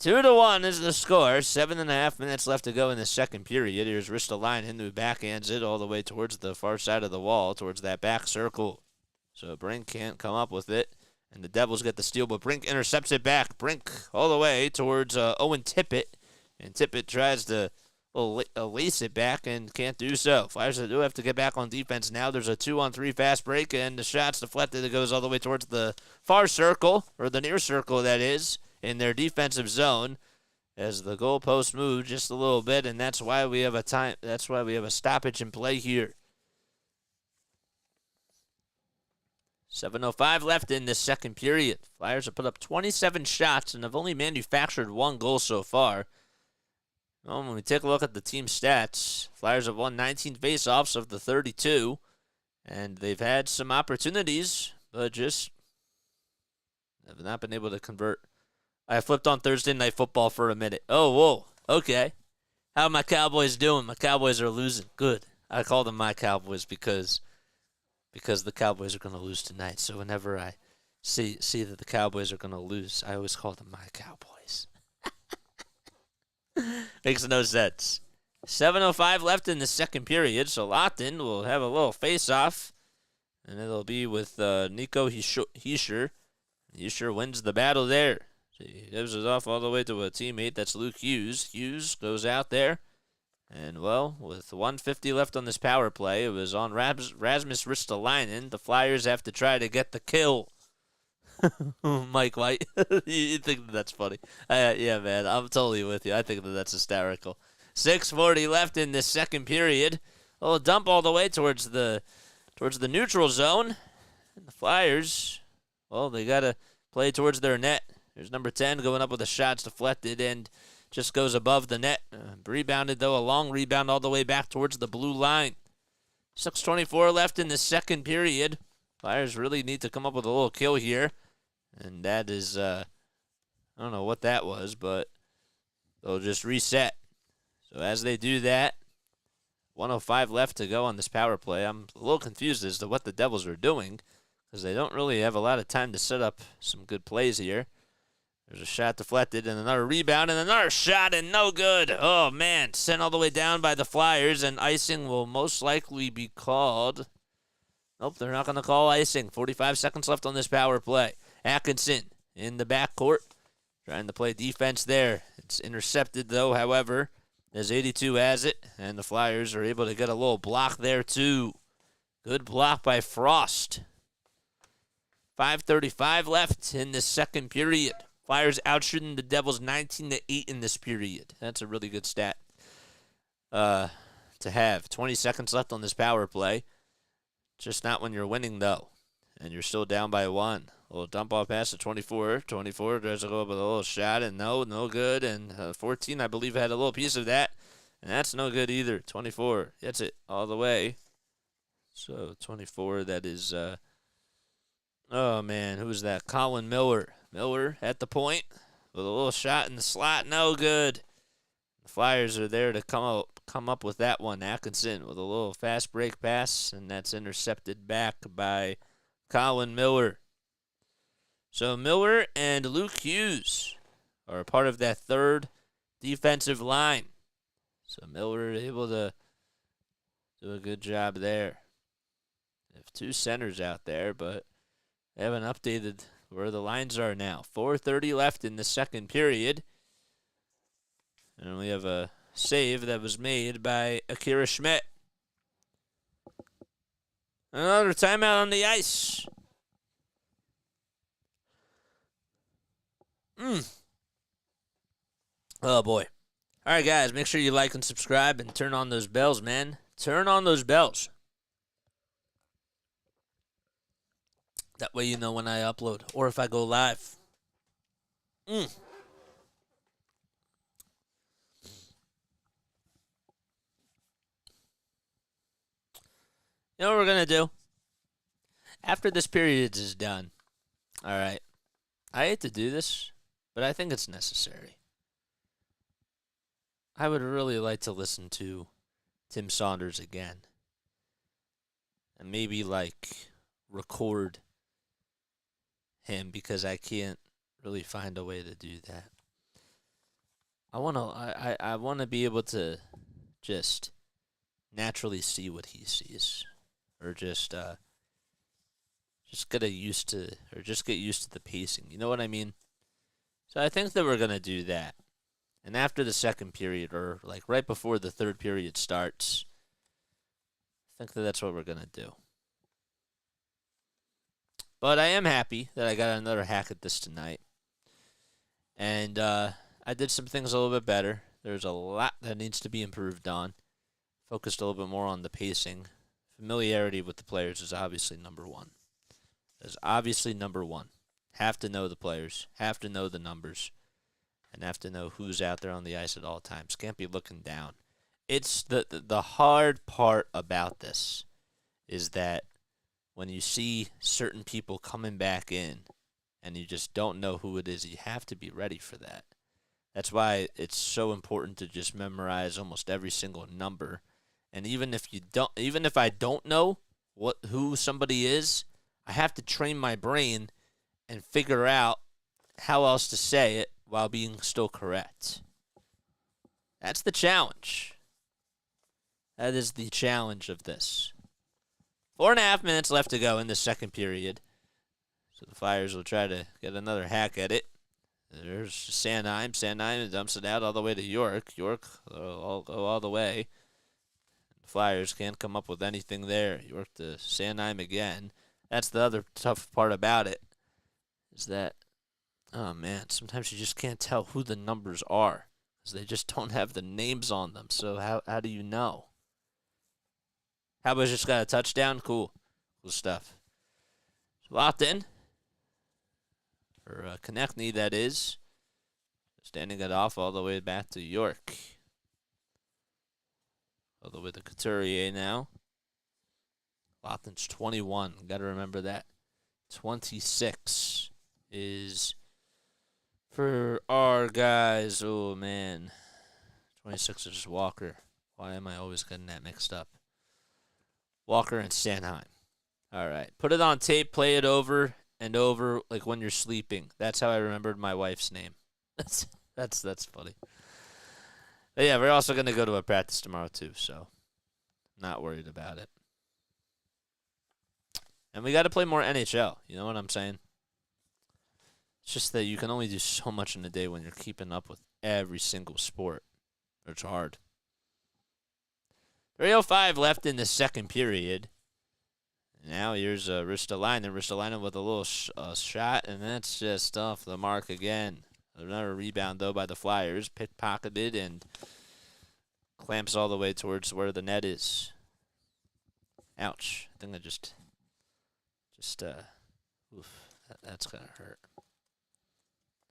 2-1 is the score. 7.5 minutes left to go in the second period. Here's Ristolainen who backhands it all the way towards the far side of the wall, towards that back circle. So Brink can't come up with it, and the Devils get the steal, but Brink intercepts it back. Brink all the way towards Owen Tippett, and Tippett tries to lace it back and can't do so. Flyers do have to get back on defense now. There's a 2-on-3 fast break, and the shot's deflected. It goes all the way towards the far circle, or the near circle, that is, in their defensive zone, as the goalpost moved just a little bit, and that's why we have a stoppage in play here. 7:05 left in this second period. Flyers have put up 27 shots and have only manufactured one goal so far. Well, when we take a look at the team stats, Flyers have won 19 faceoffs of the 32, and they've had some opportunities, but just have not been able to convert. I flipped on Thursday Night Football for a minute. Oh, whoa, okay. How are my Cowboys doing? My Cowboys are losing. Good. I call them my Cowboys because the Cowboys are going to lose tonight. So whenever I see that the Cowboys are going to lose, I always call them my Cowboys. Makes no sense. 7:05 left in the second period, so Lofton will have a little face-off, and it'll be with Nico Hischier. Hischier wins the battle there. So he gives it off all the way to a teammate. That's Luke Hughes. Hughes goes out there, and, well, with 1:50 left on this power play, it was on Rasmus Ristolainen. The Flyers have to try to get the kill. Mike White. You think that's funny? Yeah, man, I'm totally with you. I think that's hysterical. 6:40 left in this second period. A little dump all the way towards the neutral zone. And the Flyers, well, they got to play towards their net. There's number 10 going up with the shots deflected and just goes above the net. Rebounded, though, a long rebound all the way back towards the blue line. 6:24 left in the second period. Flyers really need to come up with a little kill here. And that is, I don't know what that was, but they'll just reset. So as they do that, 1:05 left to go on this power play. I'm a little confused as to what the Devils are doing because they don't really have a lot of time to set up some good plays here. There's a shot deflected and another rebound and another shot and no good. Oh, man, sent all the way down by the Flyers, and icing will most likely be called. Nope, they're not going to call icing. 45 seconds left on this power play. Atkinson in the backcourt, trying to play defense there. It's intercepted, though, however, as 82 has it, and the Flyers are able to get a little block there, too. Good block by Frost. 5:35 left in the second period. Flyers outshooting the Devils 19-8 in this period. That's a really good stat to have. 20 seconds left on this power play. Just not when you're winning, though. And you're still down by 1. A little dump off pass to 24. 24 tries to go up with a little shot, and no good. And 14, I believe, had a little piece of that. And that's no good either. 24 gets it all the way. So 24, that is, oh man, who's that? Colin Miller. Miller at the point with a little shot in the slot, no good. The Flyers are there to come up with that one. Atkinson with a little fast break pass, and that's intercepted back by Colin Miller. So Miller and Luke Hughes are a part of that third defensive line. So Miller able to do a good job there. They have 2 centers out there, but they haven't updated where the lines are now. 4:30 left in the second period. And we have a save that was made by Akira Schmidt. Another timeout on the ice. Oh, boy. All right, guys, make sure you like and subscribe and turn on those bells, man. Turn on those bells. That way you know when I upload or if I go live. You know what we're going to do? After this period is done, all right, I hate to do this, but I think it's necessary. I would really like to listen to Tim Saunders again. And maybe, record him because I can't really find a way to do that. I want to be able to just naturally see what he sees, or just get used to the pacing. You know what I mean? So I think that we're gonna do that, and after the second period, or right before the third period starts, I think that's what we're gonna do. But I am happy that I got another hack at this tonight. And I did some things a little bit better. There's a lot that needs to be improved on. Focused a little bit more on the pacing. Familiarity with the players is obviously number one. Have to know the players. Have to know the numbers. And have to know who's out there on the ice at all times. Can't be looking down. It's the hard part about this is that when you see certain people coming back in and you just don't know who it is, you have to be ready for that. That's why it's so important to just memorize almost every single number. And even if I don't know who somebody is, I have to train my brain and figure out how else to say it while being still correct. That's the challenge. That is the challenge of this. 4.5 minutes left to go in the second period. So the Flyers will try to get another hack at it. There's Sanheim. Sanheim dumps it out all the way to York. York will go all the way. The Flyers can't come up with anything there. York to Sanheim again. That's the other tough part about it. Is that, oh man, sometimes you just can't tell who the numbers are. Because they just don't have the names on them. So how do you know? Cowboys just got a touchdown. Cool stuff. Locked in. For Konechny, that is. Standing it off all the way back to York. All the way to Couturier now. Lofton's 21. Got to remember that. 26 is for our guys. Oh, man. 26 is Walker. Why am I always getting that mixed up? Walker and Sanheim. All right. Put it on tape. Play it over and over like when you're sleeping. That's how I remembered my wife's name. That's funny. But yeah, we're also going to go to a practice tomorrow too, so not worried about it. And we got to play more NHL. You know what I'm saying? It's just that you can only do so much in a day when you're keeping up with every single sport. It's hard. 3:05 left in the second period. Now here's Ristolainen. Ristolainen with a little shot, and that's just off the mark again. Another rebound, though, by the Flyers. Pickpocketed and clamps all the way towards where the net is. Ouch. I think I oof, that's going to hurt.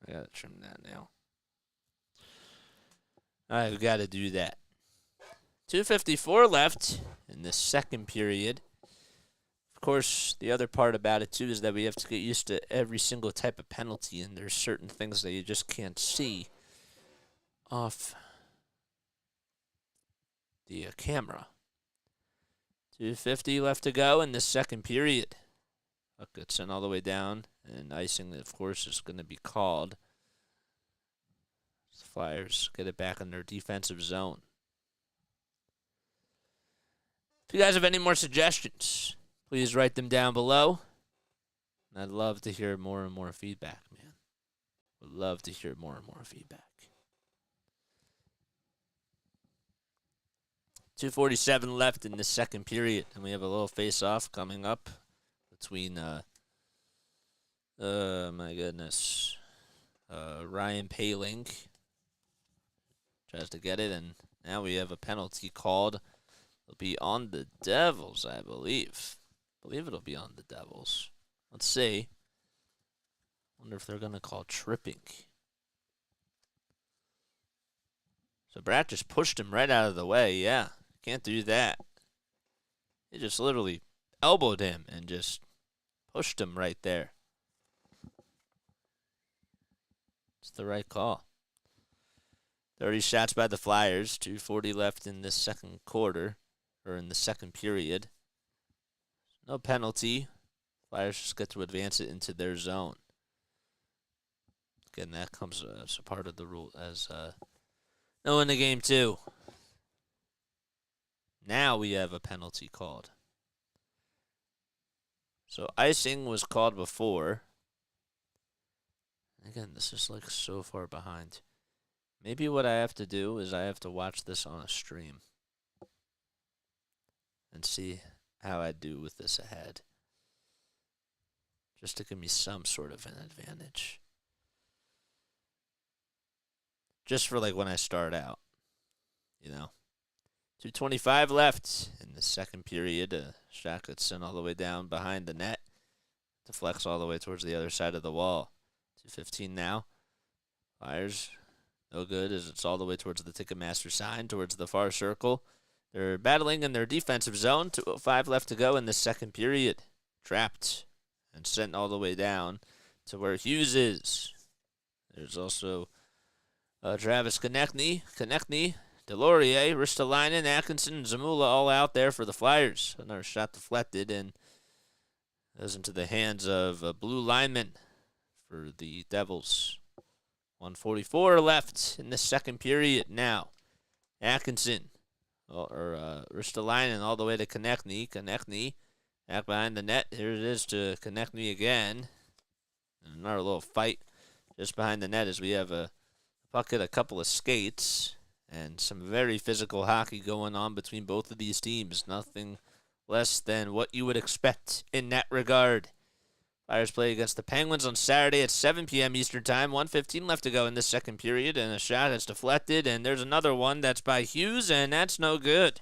I got to trim that now. All right, we got to do that. 2:54 left in the second period. Of course, the other part about it, too, is that we have to get used to every single type of penalty, and there's certain things that you just can't see off the camera. 2:50 left to go in the second period. Puck gets sent all the way down, and icing, of course, is going to be called. The Flyers get it back in their defensive zone. If you guys have any more suggestions, please write them down below. I'd love to hear more and more feedback, man. Would love to hear more and more feedback. 2:47 left in the second period, and we have a little face-off coming up between, my goodness, Ryan Paling tries to get it, and now we have a penalty called. It'll be on the Devils, I believe. I believe it'll be on the Devils. Let's see. Wonder if they're going to call tripping. So Brad just pushed him right out of the way. Yeah, can't do that. He just literally elbowed him and just pushed him right there. It's the right call. 30 shots by the Flyers. 2:40 left in the second quarter, or in the second period. No penalty. Flyers just get to advance it into their zone. Again, that comes as a part of the rule, as knowing the game too. Now we have a penalty called. So icing was called before. Again, this is like so far behind. Maybe what I have to do is I have to watch this on a stream and see how I do with this ahead, just to give me some sort of an advantage. Just for like when I start out, you know. 2:25 left in the second period. Shot gets sent all the way down behind the net. Deflects all the way towards the other side of the wall. 2:15 now. Flyers, no good as it's all the way towards the Ticketmaster sign, towards the far circle. They're battling in their defensive zone. 2:05 left to go in the second period. Trapped and sent all the way down to where Hughes is. There's also Travis Konechny, Delorier, Ristolainen, Atkinson, and Zamula all out there for the Flyers. Another shot deflected and goes into the hands of a blue lineman for the Devils. 1:44 left in the second period now. Atkinson, or Ristolainen all the way to Konechny. Konechny back behind the net. Here it is to Konechny again. And another little fight just behind the net as we have a puck hit a couple of skates. And some very physical hockey going on between both of these teams. Nothing less than what you would expect in that regard. Flyers play against the Penguins on Saturday at 7 p.m. Eastern Time. 1:15 left to go in the second period, and a shot is deflected. And there's another one that's by Hughes, and that's no good.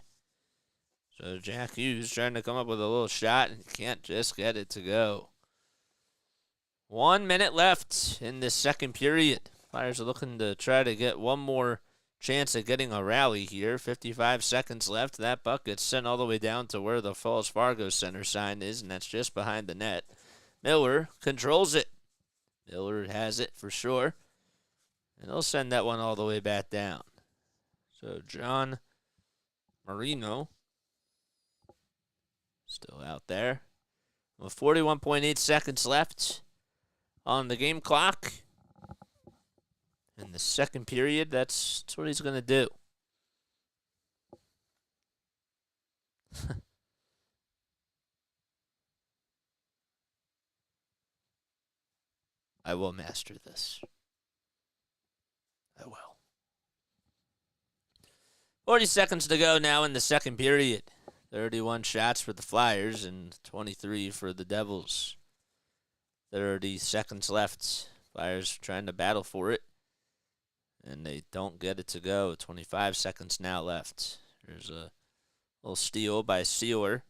So Jack Hughes trying to come up with a little shot and can't just get it to go. 1 minute left in the second period. Flyers are looking to try to get one more chance at getting a rally here. 55 seconds left. That puck gets sent all the way down to where the Wells Fargo Center sign is, and that's just behind the net. Miller controls it. Miller has it for sure. And he'll send that one all the way back down. So John Marino still out there. With 41.8 seconds left on the game clock. In the second period, that's what he's going to do. I will master this. I will. 40 seconds to go now in the second period. 31 shots for the Flyers and 23 for the Devils. 30 seconds left. Flyers trying to battle for it, and they don't get it to go. 25 seconds now left. There's a little steal by Sealer.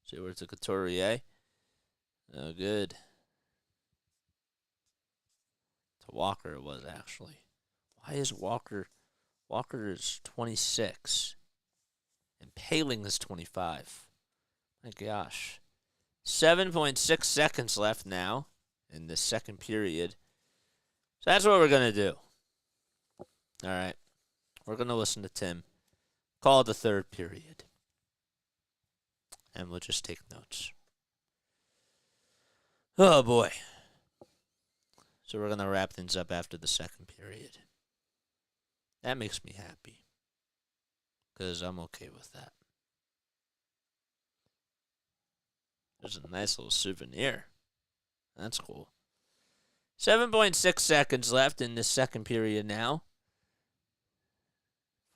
Sealer to Couturier. Oh, good. To Walker it was, actually. Why is Walker... Walker is 26. And Paling is 25. My gosh. 7.6 seconds left now in the second period. So that's what we're going to do. All right. We're going to listen to Tim call the third period. And we'll just take notes. Oh, boy. So we're going to wrap things up after the second period. That makes me happy. Because I'm okay with that. There's a nice little souvenir. That's cool. 7.6 seconds left in this second period now.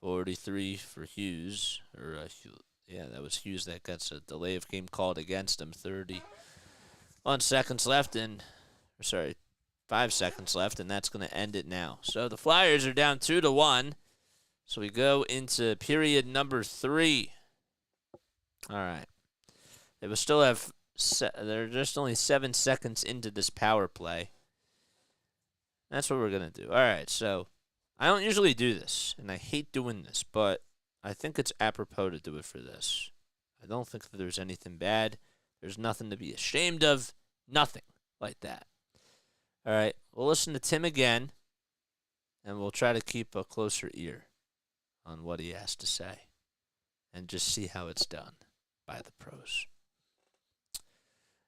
43 for Hughes. That was Hughes that gets a delay of game called against him. 31 seconds left 5 seconds left, and that's going to end it now. So the Flyers are down 2-1. So we go into period number 3. All right. They will still have... They're just only 7 seconds into this power play. That's what we're going to do. All right, so I don't usually do this, and I hate doing this, but I think it's apropos to do it for this. I don't think that there's anything bad. There's nothing to be ashamed of. Nothing like that. All right, we'll listen to Tim again, and we'll try to keep a closer ear on what he has to say and just see how it's done by the pros.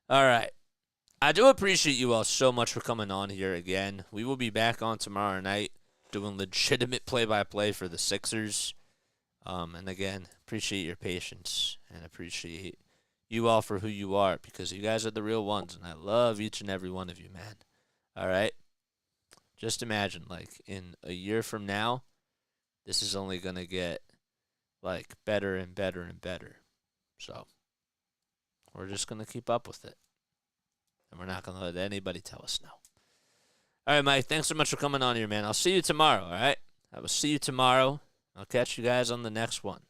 All right. I do appreciate you all so much for coming on here again. We will be back on tomorrow night doing legitimate play-by-play for the Sixers. And again, appreciate your patience and appreciate you all for who you are because you guys are the real ones, and I love each and every one of you, man. All right? Just imagine, like, in a year from now, this is only going to get, like, better and better and better. So we're just going to keep up with it. And we're not going to let anybody tell us no. All right, Mike, thanks so much for coming on here, man. I'll see you tomorrow, all right? I will see you tomorrow. I'll catch you guys on the next one.